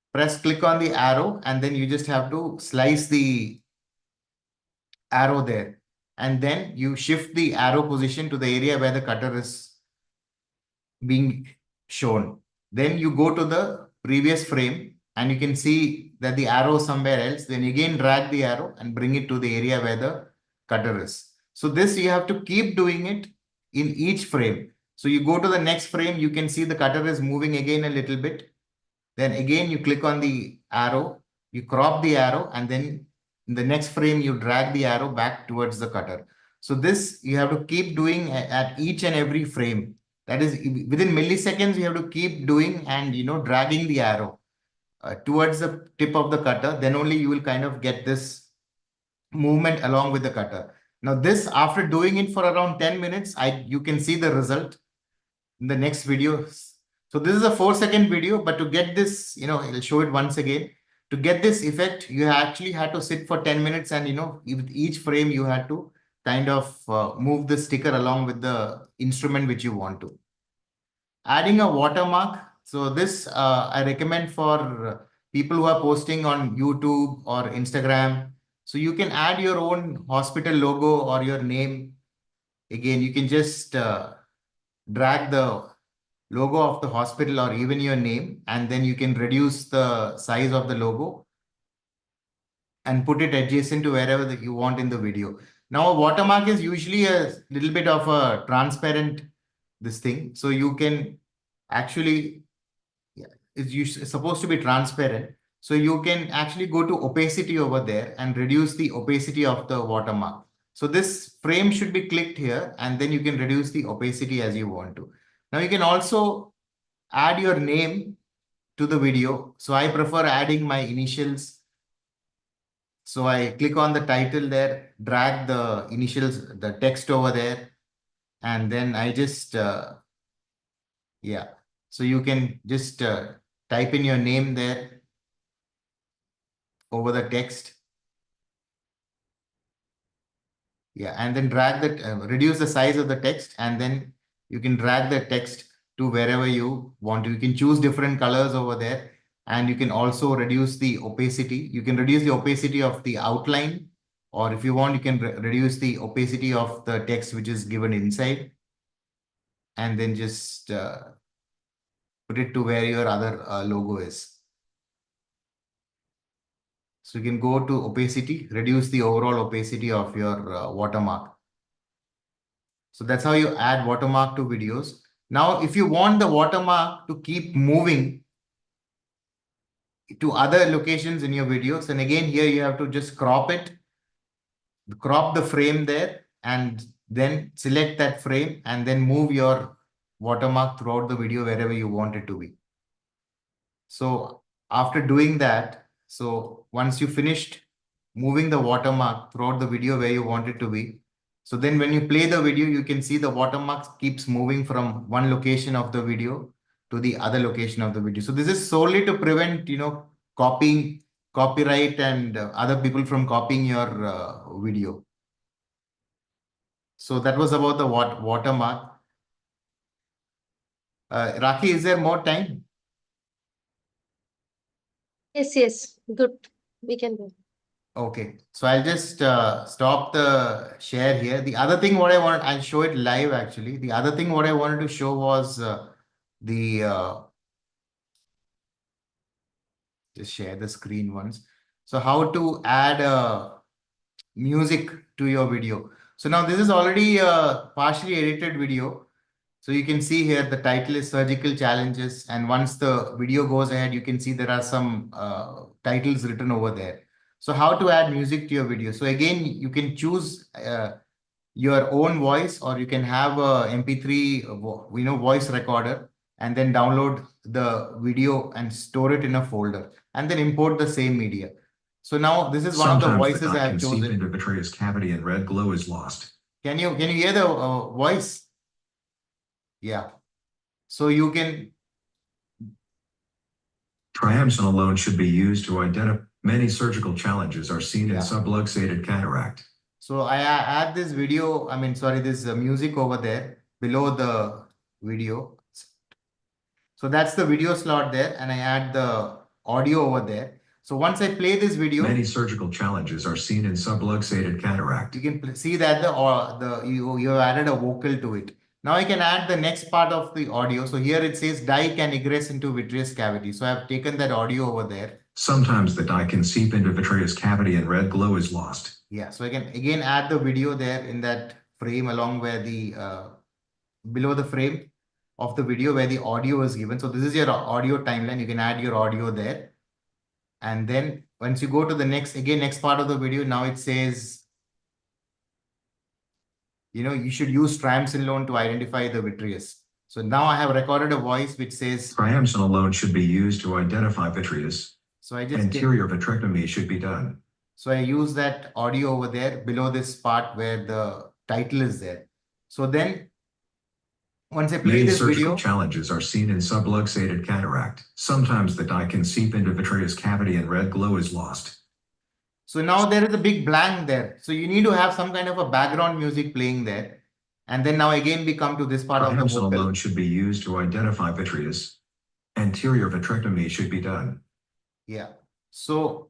click on the arrow, and then you just have to slice the arrow there. And then you shift the arrow position to the area where the cutter is being shown. Then you go to the previous frame and you can see that the arrow is somewhere else. Then again drag the arrow and bring it to the area where the cutter is. So this you have to keep doing it in each frame. So you go to the next frame, you can see the cutter is moving again a little bit. Then again, you click on the arrow, you crop the arrow, and then in the next frame, you drag the arrow back towards the cutter. So this you have to keep doing at each and every frame. That is within milliseconds, you have to keep doing and, dragging the arrow towards the tip of the cutter. Then only you will kind of get this movement along with the cutter. Now this, after doing it for around 10 minutes, you can see the result in the next video. So this is a 4-second video, but to get this, I'll show it once again. To get this effect, you actually had to sit for 10 minutes, and, with each frame, you had to kind of move the sticker along with the instrument which you want to. Adding a watermark. So this I recommend for people who are posting on YouTube or Instagram. So you can add your own hospital logo or your name. Again, you can just drag the logo of the hospital or even your name, and then you can reduce the size of the logo and put it adjacent to wherever that you want in the video. Now a watermark is usually a little bit of a transparent this thing. So you can actually, it's supposed to be transparent. So you can actually go to opacity over there and reduce the opacity of the watermark. So this frame should be clicked here, and then you can reduce the opacity as you want to. Now you can also add your name to the video. So I prefer adding my initials. So I click on the title there, drag the initials, the text over there, and then I just, So you can just type in your name there over the text. Yeah, and then drag reduce the size of the text, and then you can drag the text to wherever you want to. You can choose different colors over there, and you can also reduce the opacity. You can reduce the opacity of the outline, or if you want, you can reduce the opacity of the text which is given inside, and then just put it to where your other logo is. So you can go to opacity, reduce the overall opacity of your watermark. So that's how you add watermark to videos. Now, if you want the watermark to keep moving to other locations in your videos, and again, here you have to just crop the frame there, and then select that frame, and then move your watermark throughout the video wherever you want it to be. So after doing that, so once you finished moving the watermark throughout the video where you want it to be, So then when you play the video, you can see the watermark keeps moving from one location of the video to the other location of the video. So this is solely to prevent, copying, copyright and other people from copying your video. So that was about the watermark. Rakhi, is there more time?
Yes, good. We can go.
Okay, so I'll just stop the share here. The other thing what I wanted, I'll show it live actually. The other thing what I wanted to show was just share the screen once. So how to add music to your video. So now this is already a partially edited video. So you can see here the title is Surgical Challenges. And once the video goes ahead, you can see there are some titles written over there. So how to add music to your video. So again, you can choose your own voice, or you can have a MP3 voice recorder and then download the video and store it in a folder and then import the same media. So now this is one of the voices I have chosen.
Into vitreous cavity and red glow is lost.
Can you hear the voice? Yeah. So you can.
Triamcinolone alone should be used to identify many surgical challenges are seen in subluxated cataract.
So I add this video, this music over there below the video. So that's the video slot there, and I add the audio over there. So once I play this video,
many surgical challenges are seen in subluxated cataract.
You can see that you added a vocal to it. Now I can add the next part of the audio. So here it says dye can egress into vitreous cavity. So I've taken that audio over there.
Sometimes the dye can seep into vitreous cavity and red glow is lost.
Yeah, so I can again add the video there in that frame along where the below the frame of the video where the audio is given. So this is your audio timeline. You can add your audio there. And then once you go to the next part of the video, now it says, you should use triamcinolone to identify the vitreous. So now I have recorded a voice which says
triamcinolone alone should be used to identify vitreous.
So I just
anterior vitrectomy should be done.
So I use that audio over there below this part where the title is there. So then once I play
many
this
surgical
video,
challenges are seen in subluxated cataract. Sometimes the dye can seep into vitreous cavity and red glow is lost.
So now there is a big blank there. So you need to have some kind of a background music playing there. And then now again we come to this part of the vocal.
Alone should be used to identify vitreous. Anterior vitrectomy should be done.
Yeah. So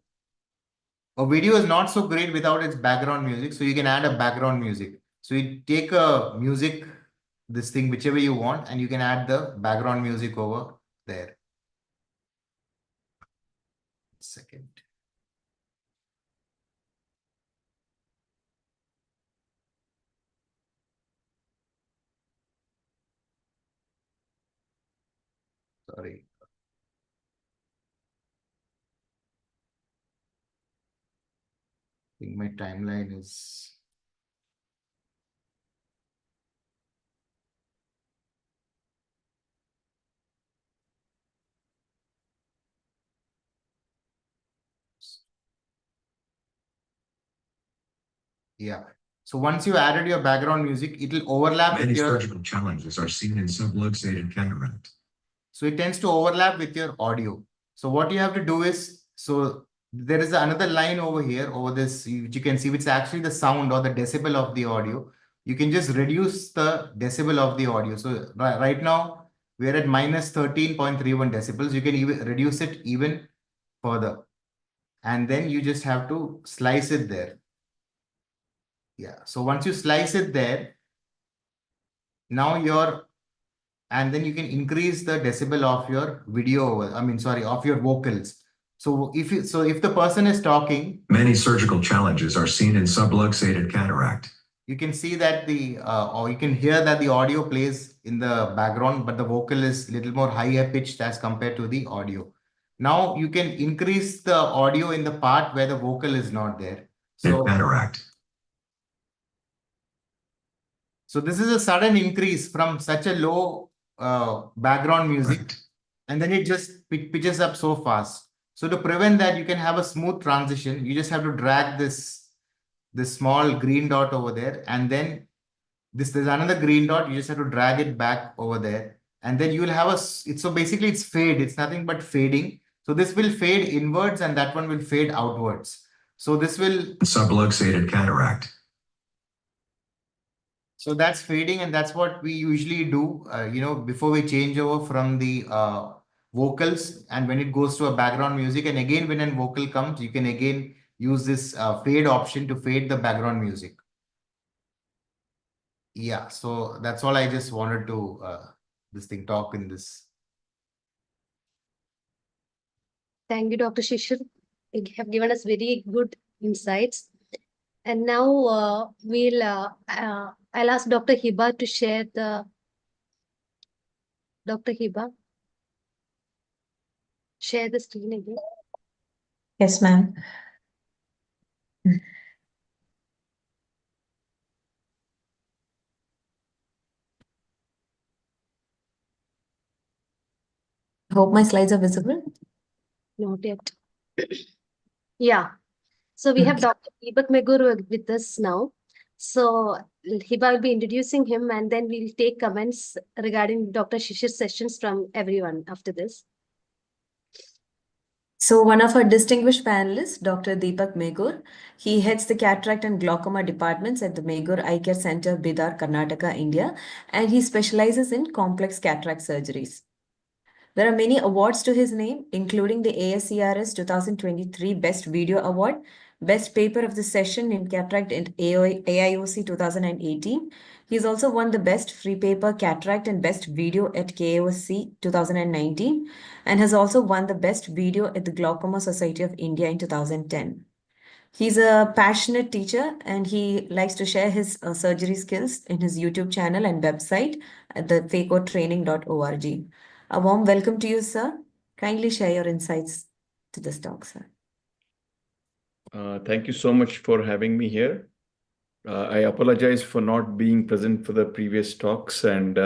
a video is not so great without its background music. So you can add a background music. So you take a music, this thing, whichever you want, and you can add the background music over there. Second. Sorry. I think my timeline is. Yeah. So once you added your background music, it will overlap
many
with your
surgical challenges are seen in subluxated cataract.
So it tends to overlap with your audio. So what you have to do is, so there is another line over here, over this, which you can see, which is actually the sound or the decibel of the audio. You can just reduce the decibel of the audio. So right now, we're at minus 13.31 decibels. You can even reduce it even further. And then you just have to slice it there. Yeah. So once you slice it there, now and then you can increase the decibel of your video, of your vocals. So if the person is talking,
many surgical challenges are seen in subluxated cataract.
You can see that or you can hear that the audio plays in the background, but the vocal is a little more higher pitched as compared to the audio. Now you can increase the audio in the part where the vocal is not there. So
cataract.
So this is a sudden increase from such a low background music,
right.
And then it just pitches up so fast. So to prevent that, you can have a smooth transition. You just have to drag this this small green dot over there, and then there's another green dot. You just have to drag it back over there, and then you will have so basically it's fade. It's nothing but fading. So this will fade inwards and that one will fade outwards. So this will
Subluxated cataract.
So that's fading, and that's what we usually do, before we change over from the vocals, and when it goes to a background music, and again when a vocal comes, you can again use this fade option to fade the background music. Yeah, so that's all I just wanted to talk in this.
Thank you, Dr. Shishir. You have given us very good insights. And now I'll ask Dr. Hiba to share Dr. Hiba, share the screen again.
Yes, ma'am. Hope my slides are visible.
Not yet. Yeah. So we have Dr. Deepak Megur with us now. So Hiba will be introducing him, and then we'll take comments regarding Dr. Shishir's sessions from everyone after this.
So one of our distinguished panelists, Dr. Deepak Megur, he heads the cataract and glaucoma departments at the Megur Eye Care Center, Bidar, Karnataka, India, and he specializes in complex cataract surgeries. There are many awards to his name, including the ASCRS 2023 Best Video Award, Best Paper of the Session in Cataract and AIOC 2018. He's also won the Best Free Paper Cataract and Best Video at KSOS 2019, and has also won the Best Video at the Glaucoma Society of India in 2010. He's a passionate teacher and he likes to share his surgery skills in his YouTube channel and website at the facotraining.org. A warm welcome to you, sir. Kindly share your insights to this talk, sir.
Thank you so much for having me here. I apologize for not being present for the previous talks, and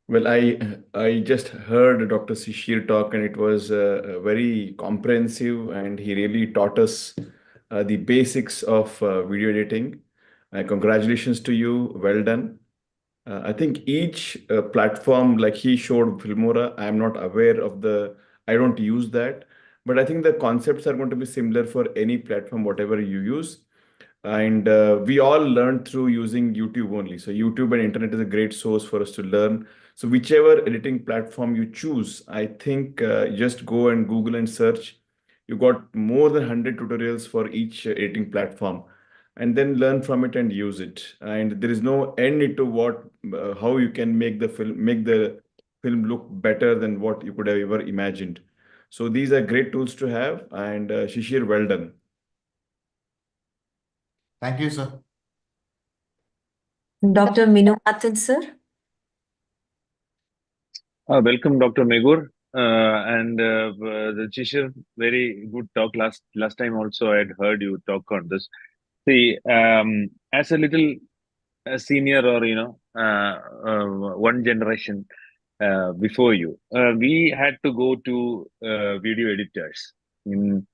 well, I just heard Dr. Shishir talk, and it was very comprehensive, and he really taught us the basics of video editing. Congratulations to you. Well done. I think each platform, like he showed Filmora, I'm not aware of I don't use that, but I think the concepts are going to be similar for any platform, whatever you use. And we all learn through using YouTube only. So YouTube and internet is a great source for us to learn. So whichever editing platform you choose, I think just go and Google and search. You got more than 100 tutorials for each editing platform, and then learn from it and use it. And there is no end to how you can make the film look better than what you could have ever imagined. So these are great tools to have. And Shishir, well done.
Thank you, sir.
Dr. Minumathan, sir.
Welcome, Dr. Megur. And the Chishir, very good talk. Last time also I had heard you talk on this. See, as a little senior, or one generation before you, we had to go to video editors in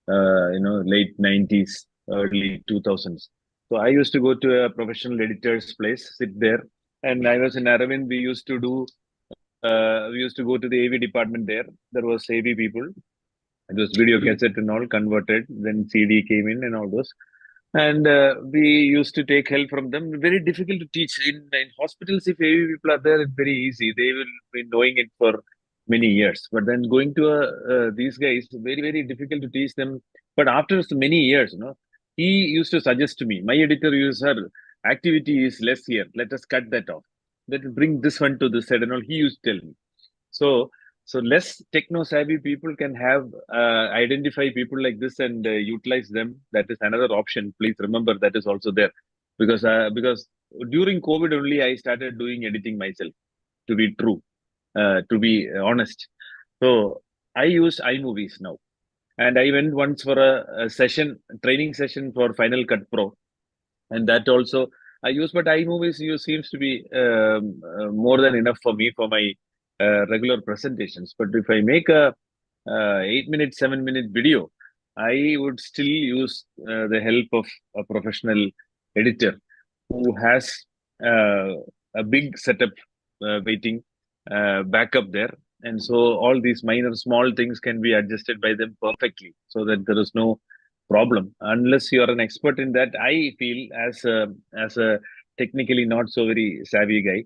late 90s, early 2000s. So I used to go to a professional editor's place, sit there, and I was in Aravind. We used to go to the AV department there. There was AV people. It was video cassette and all converted. Then CD came in and all those. And we used to take help from them. Very difficult to teach. In hospitals, if AV people are there, it's very easy. They will be knowing it for many years. But then going to these guys, very, very difficult to teach them. But after so many years, he used to suggest to me, my editor used her, activity is less here. Let us cut that off. Let us bring this one to this side and all. He used to tell me. So less techno-savvy people can have identify people like this and utilize them. That is another option. Please remember that is also there, because during COVID only I started doing editing myself. To be true, to be honest, so I use iMovies now, and I went once for a training session for Final Cut Pro, and that also I use. But iMovies seems to be more than enough for me for my regular presentations. But if I make a 8-minute, 7-minute video, I would still use the help of a professional editor who has uh, a big setup waiting backup there. And so all these minor small things can be adjusted by them perfectly so that there is no problem. Unless you are an expert in that, I feel as a technically not so very savvy guy,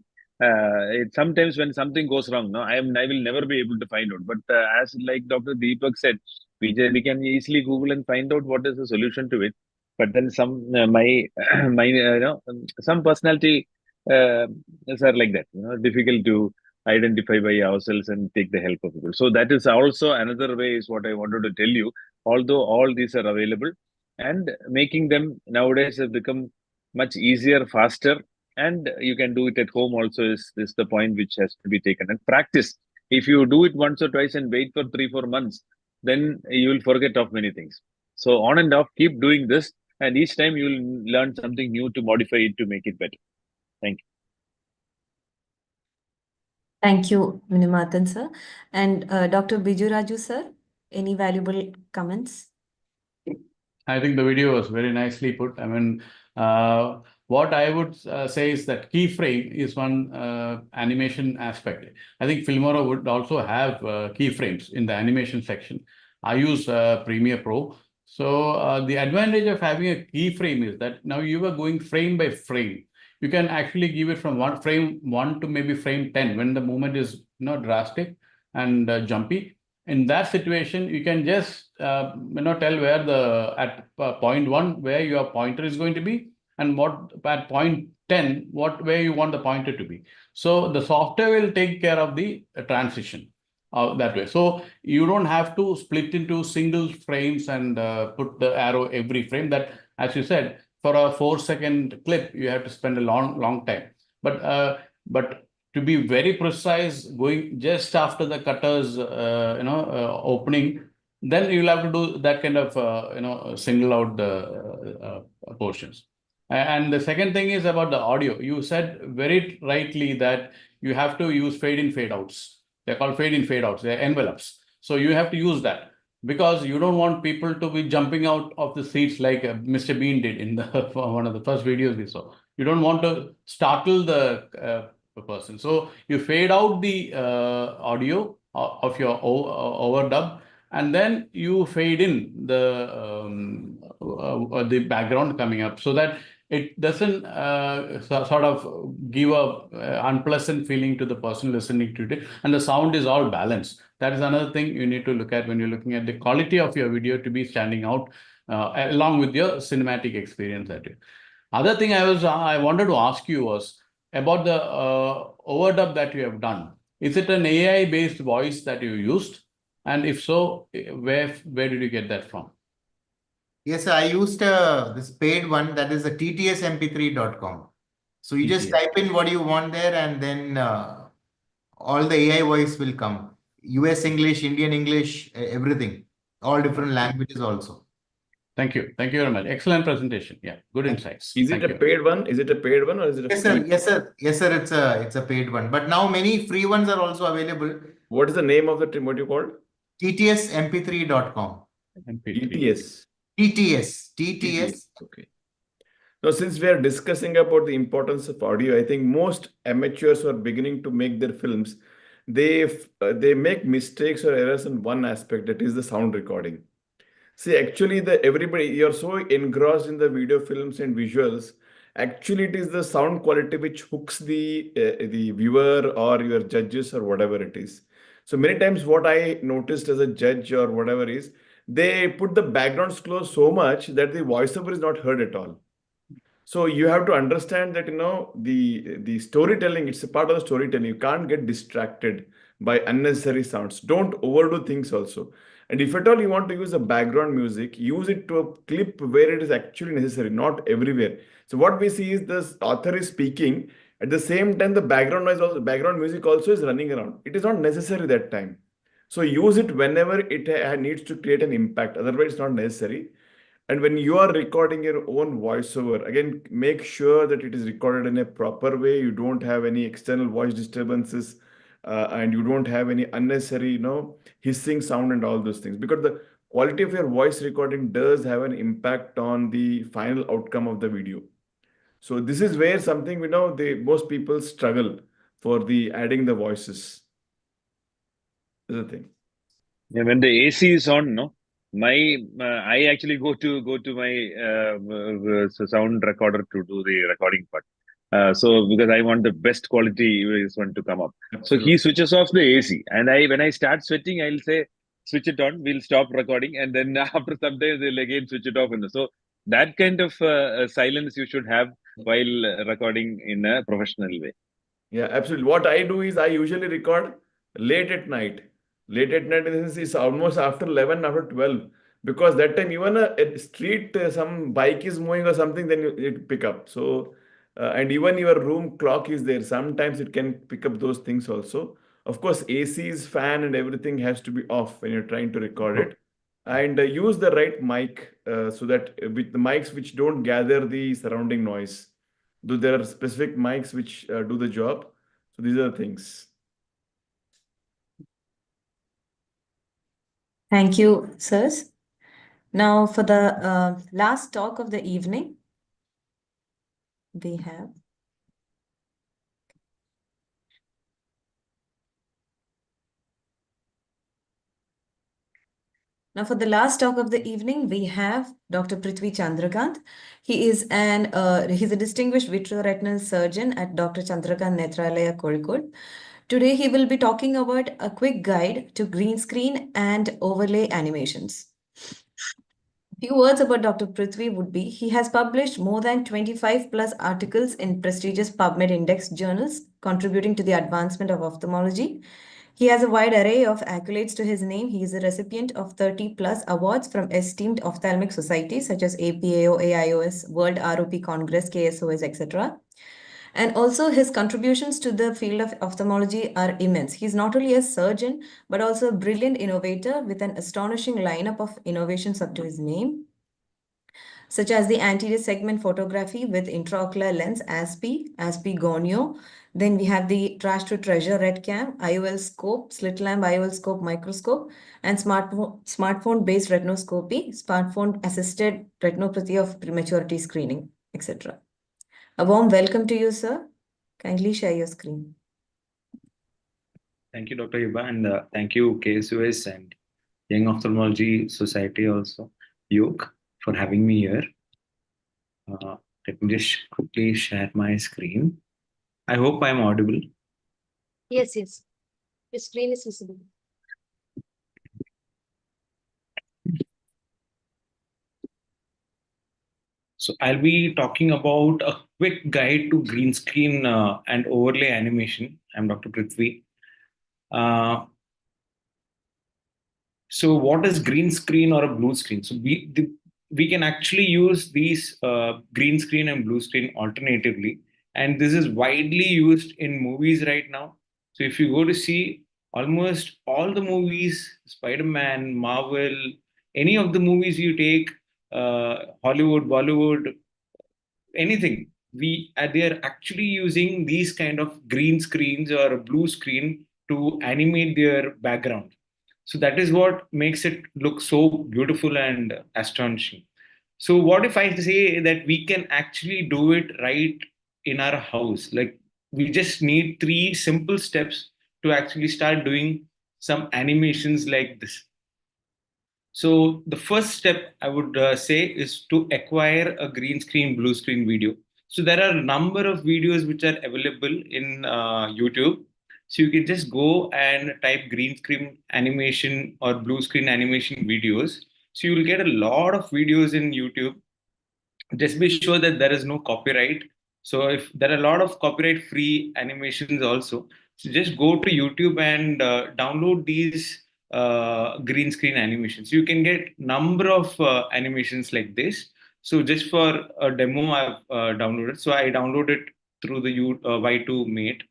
sometimes when something goes wrong, no, I will never be able to find out. But as like Dr. Deepak said, we can easily Google and find out what is the solution to it. But then some my my some personality are like that, difficult to identify by ourselves and take the help of people. So that is also another way is what I wanted to tell you. Although all these are available, and making them nowadays have become much easier, faster, and you can do it at home also is the point which has to be taken. And practice. If you do it once or twice and wait for 3 4 months, then you will forget of many things. So on and off, keep doing this, and each time you will learn something new to modify it to make it better. Thank you.
Thank you, Minimathan sir. And Dr. Biju Raju sir, any valuable comments?
I think the video was very nicely put. I mean, what I would say is that keyframe is one animation aspect. I think Filmora would also have keyframes in the animation section. I use Premiere Pro. So the advantage of having a keyframe is that now you are going frame by frame. You can actually give it from frame 1 to maybe frame 10 when the movement is drastic and jumpy. In that situation, you can just tell where at point 1 where your pointer is going to be, and what at point 10 where you want the pointer to be. So the software will take care of the transition that way. So you don't have to split into single frames and put the arrow every frame. That, as you said, for a 4-second clip, you have to spend a long time. But to be very precise, going just after the cutter's opening, then you'll have to do that kind of single out the portions. And the second thing is about the audio. You said very rightly that you have to use fade in, fade outs. They're called fade in, fade outs. They're envelopes. So you have to use that because you don't want people to be jumping out of the seats like Mr. Bean did in the one of the first videos we saw. You don't want to startle the person. So you fade out the audio of your overdub, and then you fade in the background coming up so that it doesn't sort of give a unpleasant feeling to the person listening to it, and the sound is all balanced. That is another thing you need to look at when you're looking at the quality of your video to be standing out along with your cinematic experience that you. Other thing I wanted to ask you was about the overdub that you have done. Is it an AI-based voice that you used? And if so, where did you get that from?
Yes, I used this paid one, that is the ttsmp3.com. So you just type in what you want there, and then all the AI voice will come. US English, Indian English, everything. All different languages also.
Thank you. Thank you very much. Excellent presentation. Yeah, good insights.
Is it a paid one? Is it a paid one or is it a
Yes, sir.
free?
Yes, sir. Yes, sir. It's a paid one. But now many free ones are also available.
What is the name of the what you called?
ttsmp3.com.
ETS.
TTS.
Okay. Now, since we are discussing about the importance of audio, I think most amateurs who are beginning to make their films, they make mistakes or errors in one aspect, that is the sound recording. See, actually, you're so engrossed in the video films and visuals. Actually, it is the sound quality which hooks the viewer or your judges or whatever it is. So many times, what I noticed as a judge or whatever is, they put the backgrounds close so much that the voiceover is not heard at all. So you have to understand that the storytelling, it's a part of the storytelling. You can't get distracted by unnecessary sounds. Don't overdo things also. And if at all you want to use a background music, use it to a clip where it is actually necessary, not everywhere. So what we see is the author is speaking. At the same time, the background music also is running around. It is not necessary that time. So use it whenever it needs to create an impact. Otherwise, it's not necessary. And when you are recording your own voiceover, again, make sure that it is recorded in a proper way. You don't have any external voice disturbances, and you don't have any unnecessary, hissing sound and all those things. Because the quality of your voice recording does have an impact on the final outcome of the video. So this is where something most people struggle for the adding the voices. Is the thing.
Yeah, when the AC is on, no, I actually go to my sound recorder to do the recording part. So because I want the best quality is one to come up. So he
Absolutely.
switches off the AC, and when I start sweating, I'll say switch it on. We'll stop recording, and then after some time they'll again switch it off. And so that kind of silence you should have while recording in a professional way.
Yeah, absolutely. What I do is I usually record late at night. Late at night in the sense is almost after 11, after 12. Because that time even a street, some bike is moving or something, then it pick up. So, and even your room clock is there. Sometimes it can pick up those things also. Of course, AC's fan and everything has to be off when you're trying to record it. And use the right mic so that with the mics which don't gather the surrounding noise. Though there are specific mics which do the job. So these are the things.
Thank you, sirs. Now, for the last talk of the evening, we have Now, for the last talk of the evening, we have Dr. Prithvi Chandrakant. He's a distinguished vitreoretinal surgeon at Dr. Chandrakant Netralaya, Kozhikode. Today, he will be talking about a quick guide to green screen and overlay animations. Few words about Dr. Prithvi would be, he has published more than 25 plus articles in prestigious PubMed Index journals, contributing to the advancement of ophthalmology. He has a wide array of accolades to his name. He is a recipient of 30 plus awards from esteemed ophthalmic societies such as APAO, AIOS, World ROP Congress, KSOS, etc. And also his contributions to the field of ophthalmology are immense. He's not only a surgeon, but also a brilliant innovator with an astonishing lineup of innovations up to his name, such as the anterior segment photography with intraocular lens, ASP Gonio. Then we have the trash to treasure red cam, IOL scope, slit lamp IOL scope microscope, and smartphone-based retinoscopy, smartphone assisted retinopathy of prematurity screening, etc. A warm welcome to you, sir. Kindly share your screen.
Thank you, Dr. Yuba, and thank you, KSOS and Young Ophthalmology Society also, YOG, for having me here. Let me just quickly share my screen. I hope I'm audible.
Yes, yes. Your screen is visible.
So I'll be talking about a quick guide to green screen and overlay animation. I'm Dr. Prithvi. So what is green screen or a blue screen? So we can actually use these green screen and blue screen alternatively. And this is widely used in movies right now. So if you go to see almost all the movies, Spider-Man, Marvel, any of the movies you take, Hollywood, Bollywood, anything, they're actually using these kind of green screens or a blue screen to animate their background. So that is what makes it look so beautiful and astonishing. So what if I say that we can actually do it right in our house? Like we just need 3 simple steps to actually start doing some animations like this. So the first step I would say is to acquire a green screen, blue screen video. So there are a number of videos which are available in YouTube. So you can just go and type green screen animation or blue screen animation videos. So you will get a lot of videos in YouTube. Just be sure that there is no copyright. So if there are a lot of copyright free animations also, so just go to YouTube and download these green screen animations. You can get number of animations like this. So just for a demo, I've downloaded. So I downloaded through the Y2 Mate,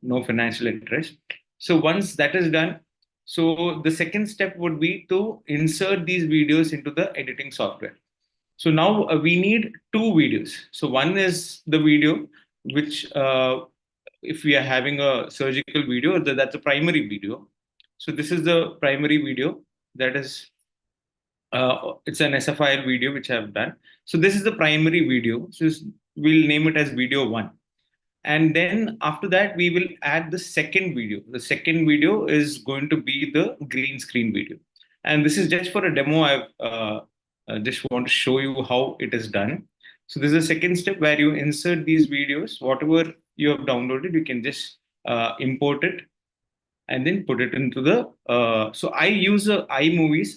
no financial interest. So once that is done, so the second step would be to insert these videos into the editing software. So now we need 2 videos. So one is the video, which if we are having a surgical video, that's a primary video. So this is the primary video that is It's an SFIL video which I've done. So this is the primary video. So we'll name it as video 1. And then after that, we will add the second video. The second video is going to be the green screen video. And this is just for a demo. I just want to show you how it is done. So this is the second step where you insert these videos. Whatever you have downloaded, you can just import it and then put it into the so I use iMovies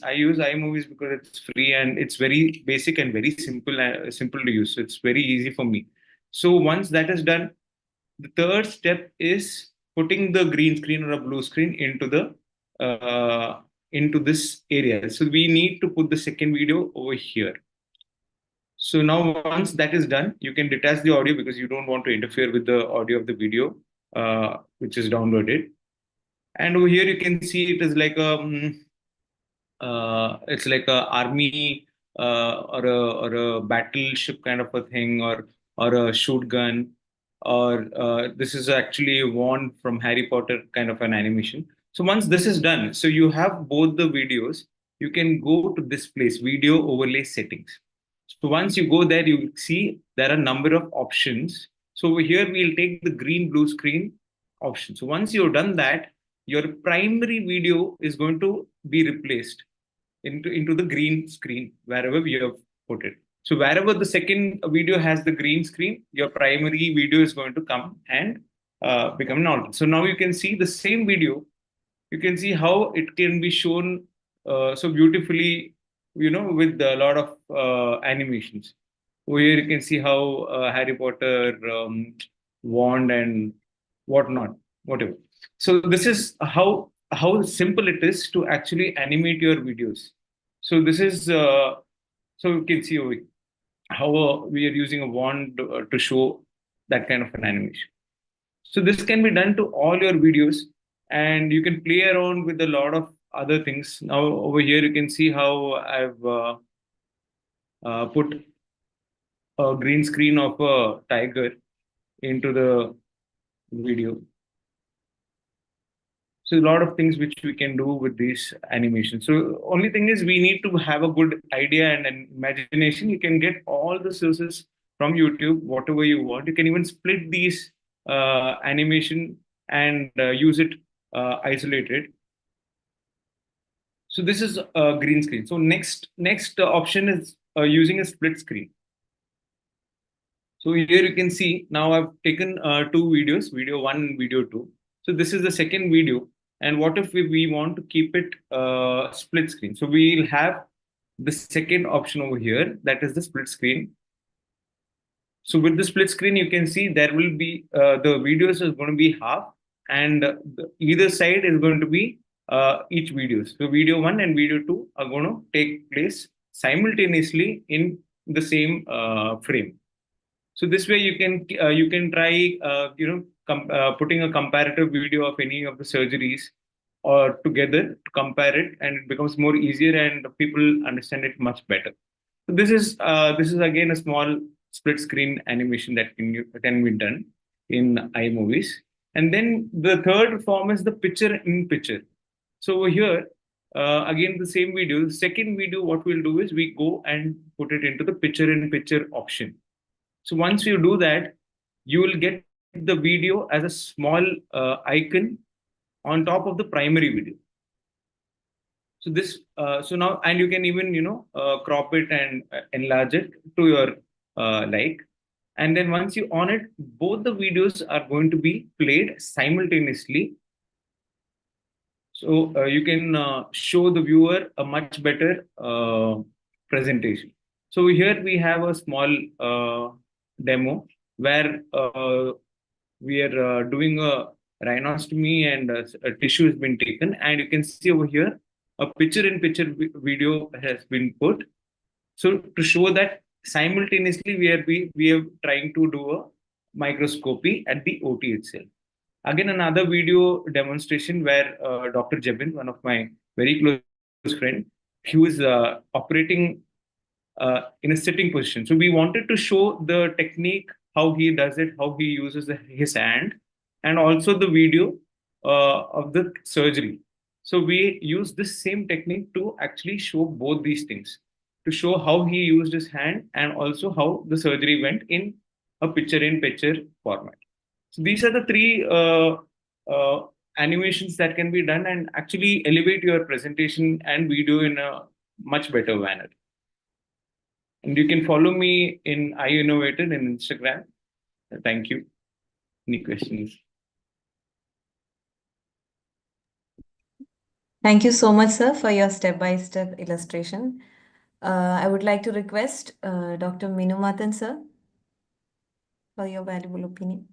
because it's free and it's very basic and very simple to use, so it's very easy for me. So once that is done, the third step is putting the green screen or a blue screen into this area. So we need to put the second video over here. So now once that is done, you can detach the audio because you don't want to interfere with the audio of the video which is downloaded. And over here you can see it is like it's like a army or a battleship kind of a thing, or a shoot gun, or this is actually a wand from Harry Potter kind of an animation. So once this is done, so you have both the videos, you can go to this place, video overlay settings. So once you go there, you see there are a number of options. So over here we'll take the green blue screen option. So once you've done that, your primary video is going to be replaced into the green screen wherever we have put it. So wherever the second video has the green screen, your primary video is going to come and become an alternate. So now you can see the same video. You can see how it can be shown so beautifully, with a lot of animations. Over here you can see how Harry Potter wand and whatnot, whatever. So this is how simple it is to actually animate your videos. So this is so you can see over how we are using a wand to show that kind of an animation. So this can be done to all your videos, and you can play around with a lot of other things. Now over here you can see how I've put a green screen of a tiger into the video. So a lot of things which we can do with these animations. So only thing is we need to have a good idea and an imagination. You can get all the sources from YouTube, whatever you want. You can even split these animation and use it isolated. So this is a green screen. So next option is using a split screen. So here you can see now I've taken two videos, video 1 and video 2. So this is the second video. And what if we want to keep it split screen? So we'll have the second option over here, that is the split screen. So with the split screen, you can see there will be the videos is going to be half, and either side is going to be each video. So video 1 and video 2 are going to take place simultaneously in the same frame. So this way you can try putting a comparative video of any of the surgeries or together to compare it, and it becomes more easier and people understand it much better. So this is again a small split screen animation that can be done in iMovies. And then the third form is the picture in picture. So over here, again the same video. The second video, what we'll do is we go and put it into the picture in picture option. So once you do that, you will get the video as a small icon on top of the primary video. So this, so now, and you can even, crop it and enlarge it to your like. And then once you on it, both the videos are going to be played simultaneously. So you can show the viewer a much better presentation. So here we have a small demo where we are doing a rhinostomy and a tissue has been taken, and you can see over here a picture-in-picture video has been put. So to show that simultaneously we are trying to do a microscopy at the OT itself. Again, another video demonstration where Dr. Jebin, one of my very close friend, he was operating in a sitting position. So we wanted to show the technique, how he does it, how he uses his hand, and also the video of the surgery. So we use this same technique to actually show both these things, to show how he used his hand and also how the surgery went in a picture-in-picture format. So these are the three animations that can be done and actually elevate your presentation and video in a much better manner. And you can follow me in I Innovated in Instagram. Thank you. Any questions?
Thank you so much, sir, for your step-by-step illustration. I would like to request Dr. Minumathan, sir, for your valuable opinion.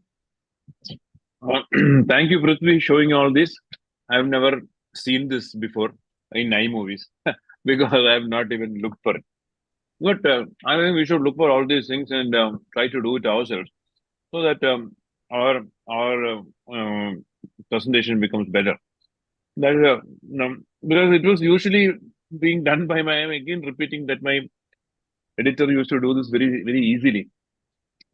Thank you, Prithvi, showing all this. I've never seen this before in iMovies because I have not even looked for it. But I think we should look for all these things and try to do it ourselves so that our presentation becomes better. That is, because it was usually being done by my, I'm again repeating that my editor used to do this very, very easily.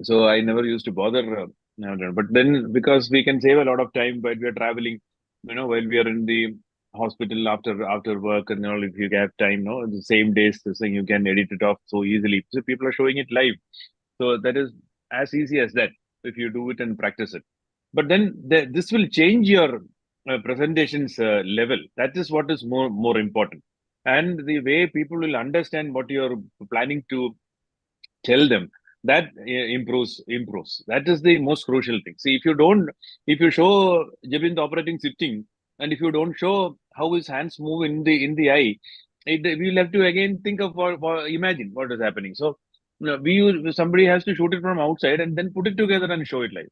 So I never used to bother. But then because we can save a lot of time while we are traveling, while we are in the hospital after work and all, if you have time, the same days, this thing you can edit it off so easily. So people are showing it live. So that is as easy as that if you do it and practice it. But then this will change your presentations level. That is what is more important. And the way people will understand what you're planning to tell them, that improves. That is the most crucial thing. See, if you show Jabin operating sitting, and if you don't show how his hands move in the eye, we'll have to again think of imagine what is happening. So somebody has to shoot it from outside and then put it together and show it live.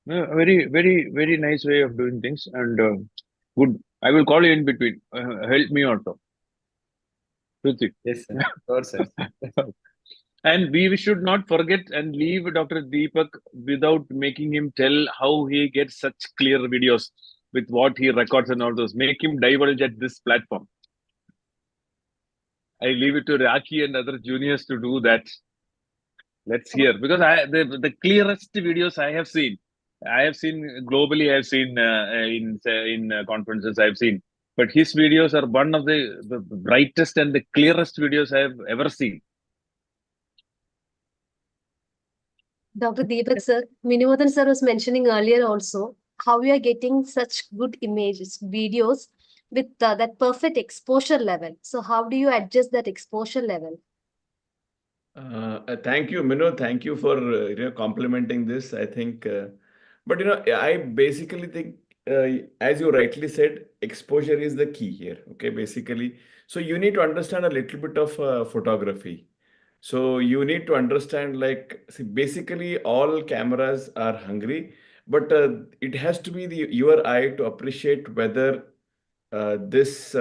Very, very, very nice way of doing things, and good. I will call you in between. Help me also. Ruthik.
Yes, sir. Of course, sir.
And we should not forget and leave Dr. Deepak without making him tell how he gets such clear videos with what he records and all those. Make him divulge at this platform. I leave it to Raki and other juniors to do that. Let's hear, because the clearest videos I have seen globally. I've seen in conferences I've seen, but his videos are one of the brightest and the clearest videos I have ever seen.
Dr. Deepak sir, Minimothan sir was mentioning earlier also how we are getting such good images, videos with that perfect exposure level. So how do you adjust that exposure level?
Thank you, Minu. Thank you for complimenting this. I think, but I basically think, as you rightly said, exposure is the key here. Okay, basically, so you need to understand a little bit of photography. So you need to understand, like, see, basically all cameras are hungry, but it has to be your eye to appreciate whether this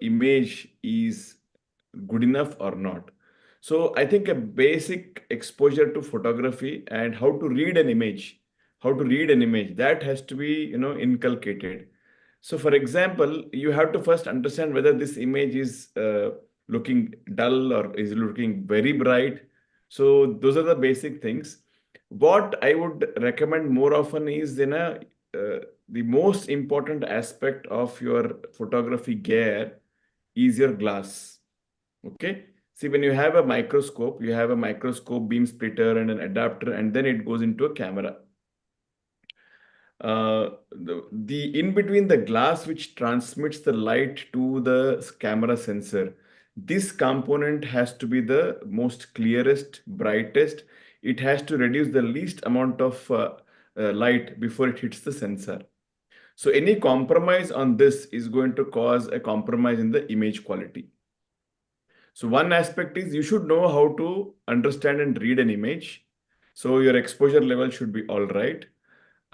image is good enough or not. So I think a basic exposure to photography and how to read an image, that has to be, inculcated. So for example, you have to first understand whether this image is looking dull or is looking very bright. So those are the basic things. What I would recommend more often is the most important aspect of your photography gear is your glass. Okay. See, when you have a microscope, you have a microscope, beam splitter, and an adapter, and then it goes into a camera. The in between the glass which transmits the light to the camera sensor, this component has to be the most clearest, brightest. It has to reduce the least amount of light before it hits the sensor. So any compromise on this is going to cause a compromise in the image quality. So one aspect is you should know how to understand and read an image. So your exposure level should be all right.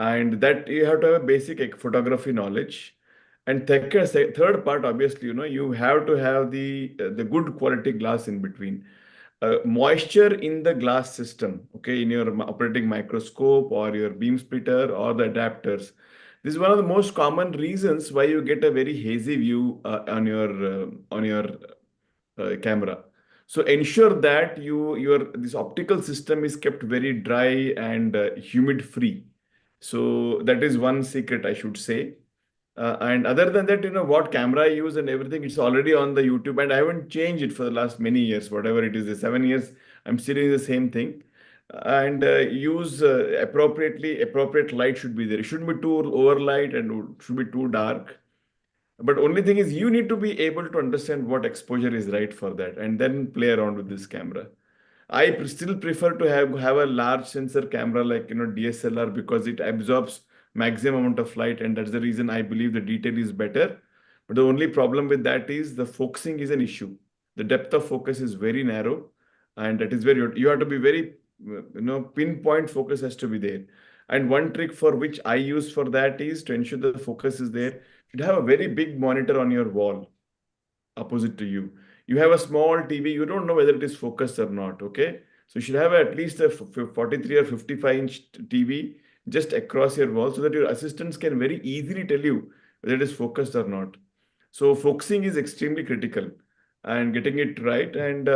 And that you have to have a basic photography knowledge. And third part, obviously, you have to have the good quality glass in between. Moisture in the glass system, okay, in your operating microscope or your beam splitter or the adapters. This is one of the most common reasons why you get a very hazy view on your camera. So ensure that your this optical system is kept very dry and humid free. So that is one secret I should say. And other than that, what camera I use and everything, it's already on the YouTube, and I haven't changed it for the last many years, whatever it is, the 7 years, I'm still doing the same thing. And use appropriate light should be there. It shouldn't be too over light and it should be too dark. But only thing is you need to be able to understand what exposure is right for that and then play around with this camera. Still prefer to have a large sensor camera like DSLR, because it absorbs maximum amount of light, and that's the reason I believe the detail is better. But the only problem with that is the focusing is an issue. The depth of focus is very narrow, and that is where you have to be very pinpoint focus has to be there. And one trick for which I use for that is to ensure the focus is there. You should have a very big monitor on your wall opposite to you. You have a small TV, you don't know whether it is focused or not, okay? So you should have at least a 43 or 55-inch TV just across your wall so that your assistants can very easily tell you whether it is focused or not. So focusing is extremely critical and getting it right. And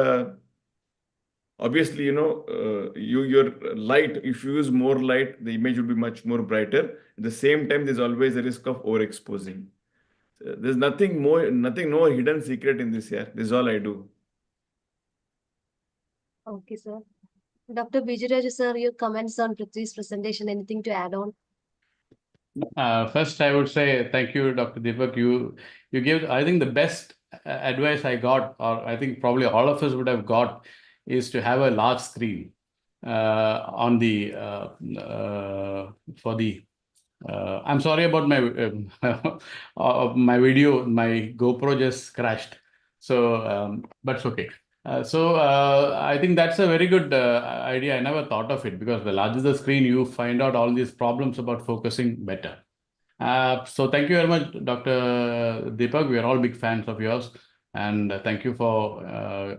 obviously, your light, if you use more light, the image will be much more brighter. At the same time, there's always a risk of overexposing. There's no hidden secret in this here. This is all I do.
Okay, sir. Dr. Bijuraju, sir, your comments on Prithvi's presentation, anything to add on?
First, I would say thank you, Dr. Deepak. You gave, I think, the best advice I got, or I think probably all of us would have got, is to have a large screen on the for the. I'm sorry about my my video. My GoPro just crashed, so but it's okay. I think that's a very good idea. I never thought of it, because the larger the screen, you find out all these problems about focusing better. So thank you very much, Dr. Deepak. We are all big fans of yours. And thank you for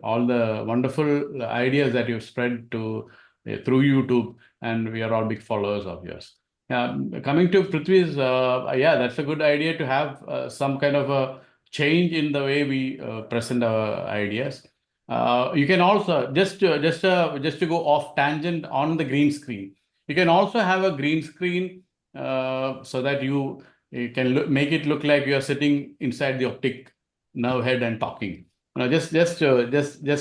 all the wonderful ideas that you've spread through YouTube. And we are all big followers of yours. Coming to Prithvi's, yeah, that's a good idea to have some kind of a change in the way we present our ideas. You can also, just to go off tangent on the green screen, you can also have a green screen so that you can make it look like you are sitting inside the optic nerve head and talking. Just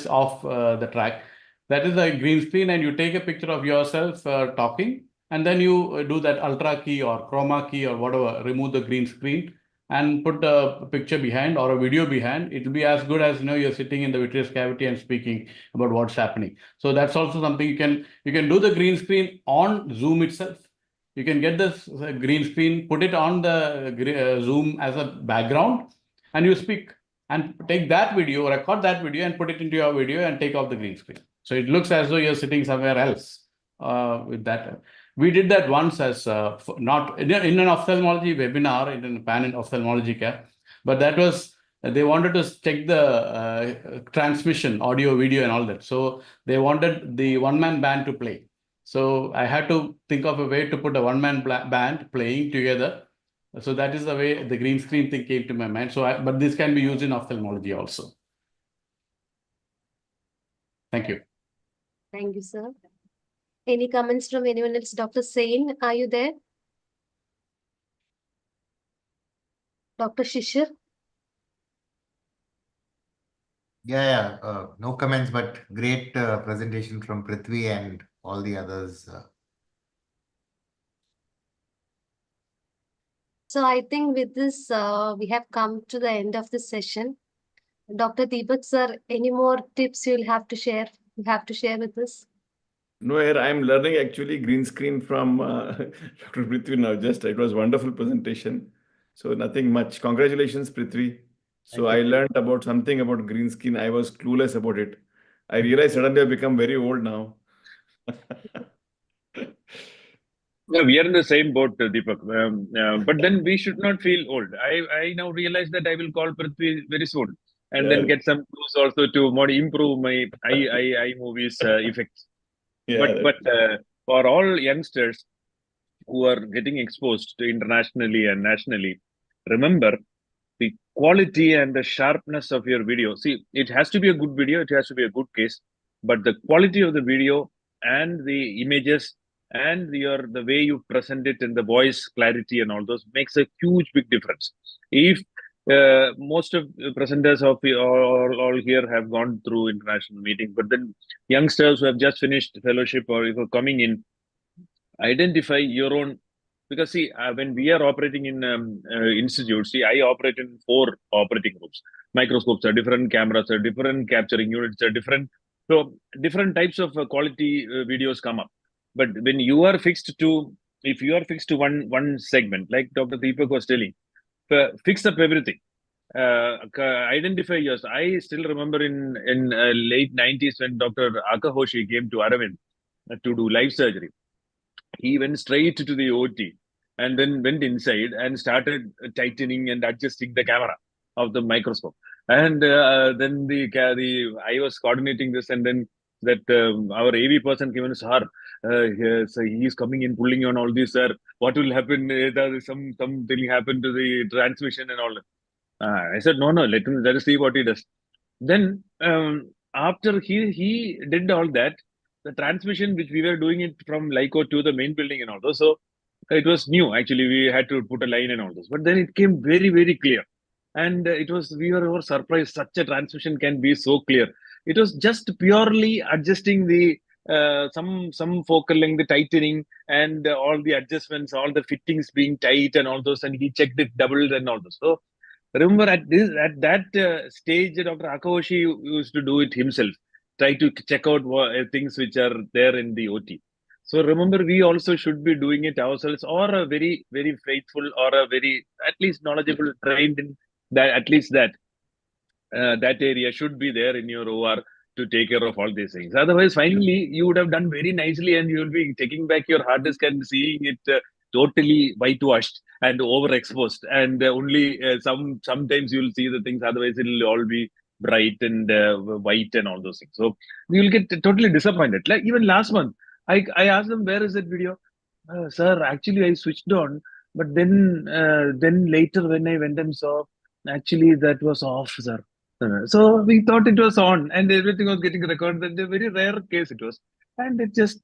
off the track. That is a green screen, and you take a picture of yourself talking, and then you do that ultra key or chroma key or whatever, remove the green screen and put a picture behind or a video behind. It will be as good as you're sitting in the vitreous cavity and speaking about what's happening. So that's also something you can do the green screen on Zoom itself. You can get this green screen, put it on the Zoom as a background, and you speak and take that video, record that video, and put it into your video and take off the green screen. So it looks as though you're sitting somewhere else with that. We did that once as not in an ophthalmology webinar, in a pan in ophthalmology care, but that was they wanted to check the transmission, audio, video, and all that. So they wanted the one-man band to play. So I had to think of a way to put a one-man band playing together. So that is the way the green screen thing came to my mind. But this can be used in ophthalmology also. Thank you.
Thank you, sir. Any comments from anyone else? Dr. Sain, are you there? Dr. Shishir?
Yeah. No comments, but great presentation from Prithvi and all the others.
So I think with this, we have come to the end of the session. Dr. Deepak, sir, any more tips you'll have to share? You have to share with us?
No, here I'm learning actually green screen from Dr. Prithvi now. It was wonderful presentation. So nothing much. Congratulations, Prithvi. So I learned about something about green screen. I was clueless about it. I realized suddenly I've become very old now.
Yeah, we are in the same boat, Deepak. But then we should not feel old. I now realize that I will call Prithvi very soon, and then get some tools also to improve my eye movies effects.
Yeah,
But for all youngsters who are getting exposed to internationally and nationally, remember the quality and the sharpness of your video. See, it has to be a good video. It has to be a good case, but the quality of the video and the images and the way you present it and the voice clarity and all those makes a huge big difference. If most of the presenters of all here have gone through international meetings, but then youngsters who have just finished fellowship or if are coming in, identify your own, because see, when we are operating in institutes, see, I operate in 4 operating groups. Microscopes are different, cameras are different, capturing units are different, so different types of quality videos come up. But when you are fixed to, if you are fixed to one segment, like Dr. Deepak was telling, fix up everything, identify yours. I still remember in late 90s when Dr. Akahoshi came to Aravind to do live surgery. He went straight to the OT and then went inside and started tightening and adjusting the camera of the microscope. And then I was coordinating this, and then that our AV person came and said, sir, so he is coming in, pulling on all this, sir. What will happen? Something happened to the transmission and all that. I said, no, let us see what he does. Then after he did all that, the transmission which we were doing it from Lyco to the main building and all those, so it was new. Actually, we had to put a line and all those, but then it came very clear, and we were surprised such a transmission can be so clear. It was just purely adjusting the some focal length, the tightening, and all the adjustments, all the fittings being tight and all those, and he checked it doubled and all those. So remember at that stage, Dr. Akahoshi used to do it himself, try to check out things which are there in the OT. So remember, we also should be doing it ourselves, or a very faithful, or a very at least knowledgeable, trained in that, at least that area should be there in your OR to take care of all these things. Otherwise, finally, you would have done very nicely, and you will be taking back your hard disk and seeing it totally whitewashed and overexposed, and only sometimes you will see the things. Otherwise, it will all be bright and white and all those things. So you will get totally disappointed. Like even last month, I asked them, where is that video? Sir, actually I switched on, but then later when I went and saw, actually that was off, sir. So we thought it was on and everything was getting recorded. And a very rare case it was, and it just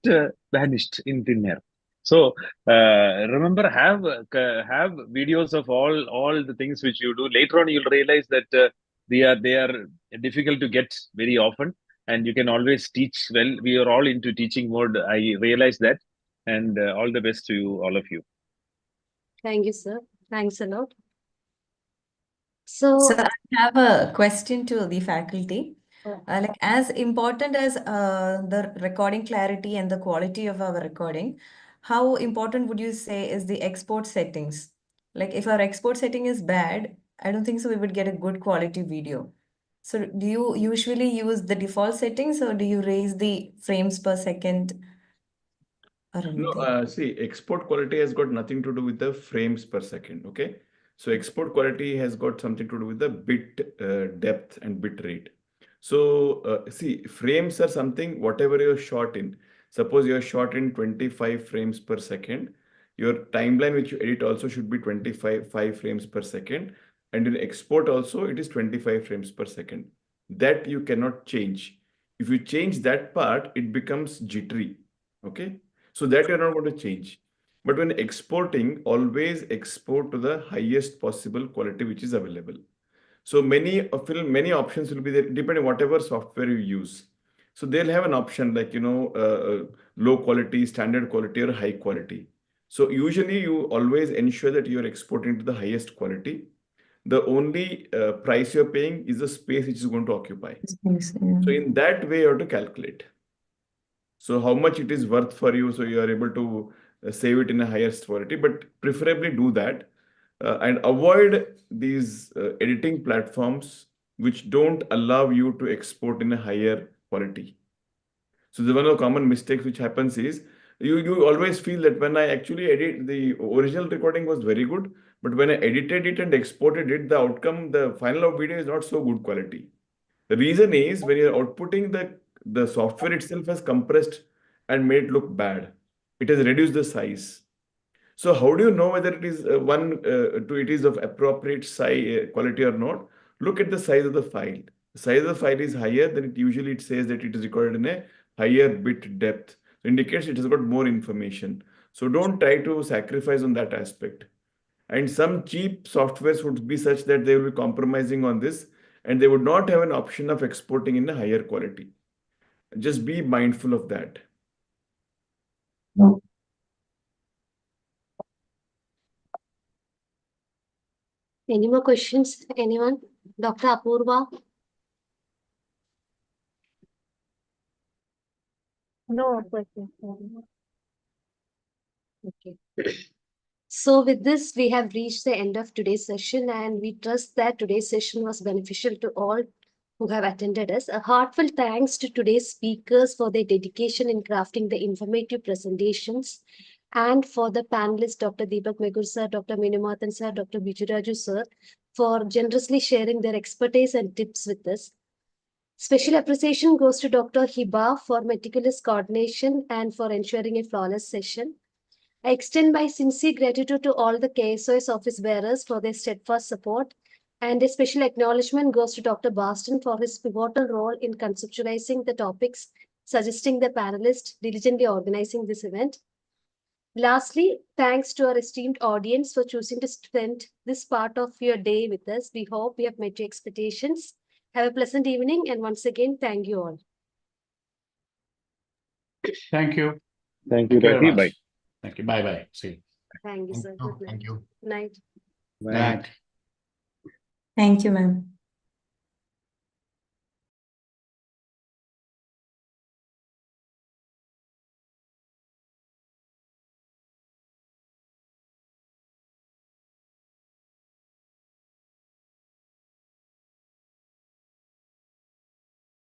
vanished in thin air. So remember, have videos of all the things which you do. Later on, you'll realize that they are difficult to get very often, and you can always teach well. We are all into teaching mode. I realize that, and all the best to you, all of you.
Thank you, sir. Thanks a lot. So,
So I have a question to the faculty. Like as important as the recording clarity and the quality of our recording, how important would you say is the export settings? Like if our export setting is bad, I don't think so we would get a good quality video. So do you usually use the default settings or do you raise the frames per second or anything?
No, see, export quality has got nothing to do with the frames per second. Okay. So export quality has got something to do with the bit depth and bit rate. So see, frames are something, whatever you're shot in. Suppose you're shot in 25 frames per second, your timeline which you edit also should be 25 frames per second. And in export also, it is 25 frames per second. That you cannot change. If you change that part, it becomes jittery. Okay. So that you're not going to change. But when exporting, always export to the highest possible quality which is available. So many options will be there depending whatever software you use. So they'll have an option like, low quality, standard quality, or high quality. So usually you always ensure that you're exporting to the highest quality. The only price you're paying is the space which is going to occupy. So in that way, you have to calculate. So how much it is worth for you, so you are able to save it in a higher quality, but preferably do that and avoid these editing platforms which don't allow you to export in a higher quality. So the one of the common mistakes which happens is you always feel that when I actually edit, the original recording was very good, but when I edited it and exported it, the outcome, the final video is not so good quality. The reason is when you're outputting the software itself has compressed and made it look bad. It has reduced the size. So how do you know whether it is it is of appropriate size quality or not? Look at the size of the file. The size of the file is higher, then it usually says that it is recorded in a higher bit depth. indicates it has got more information. So don't try to sacrifice on that aspect. And some cheap softwares would be such that they will be compromising on this, and they would not have an option of exporting in a higher quality. Just be mindful of that.
Any more questions? Anyone? Dr. Apurva?
No questions.
Okay. So with this, we have reached the end of today's session, and we trust that today's session was beneficial to all who have attended us. A heartfelt thanks to today's speakers for their dedication in crafting the informative presentations, and for the panelists, Dr. Deepak Megur sir, Dr. Minumathan sir, Dr. Bijuraju sir, for generously sharing their expertise and tips with us. Special appreciation goes to Dr. Hiba for meticulous coordination and for ensuring a flawless session. I extend my sincere gratitude to all the KSOS office bearers for their steadfast support, and a special acknowledgement goes to Dr. Baston for his pivotal role in conceptualizing the topics, suggesting the panelists, diligently organizing this event. Lastly, thanks to our esteemed audience for choosing to spend this part of your day with us. We hope we have met your expectations. Have a pleasant evening, and once again, thank you all.
Thank you.
Thank you,
very
Rathi.
much.
Bye.
Thank you. Bye bye. See you.
Thank you, sir. Good night.
Thank you.
Night.
Night.
Thank you, ma'am.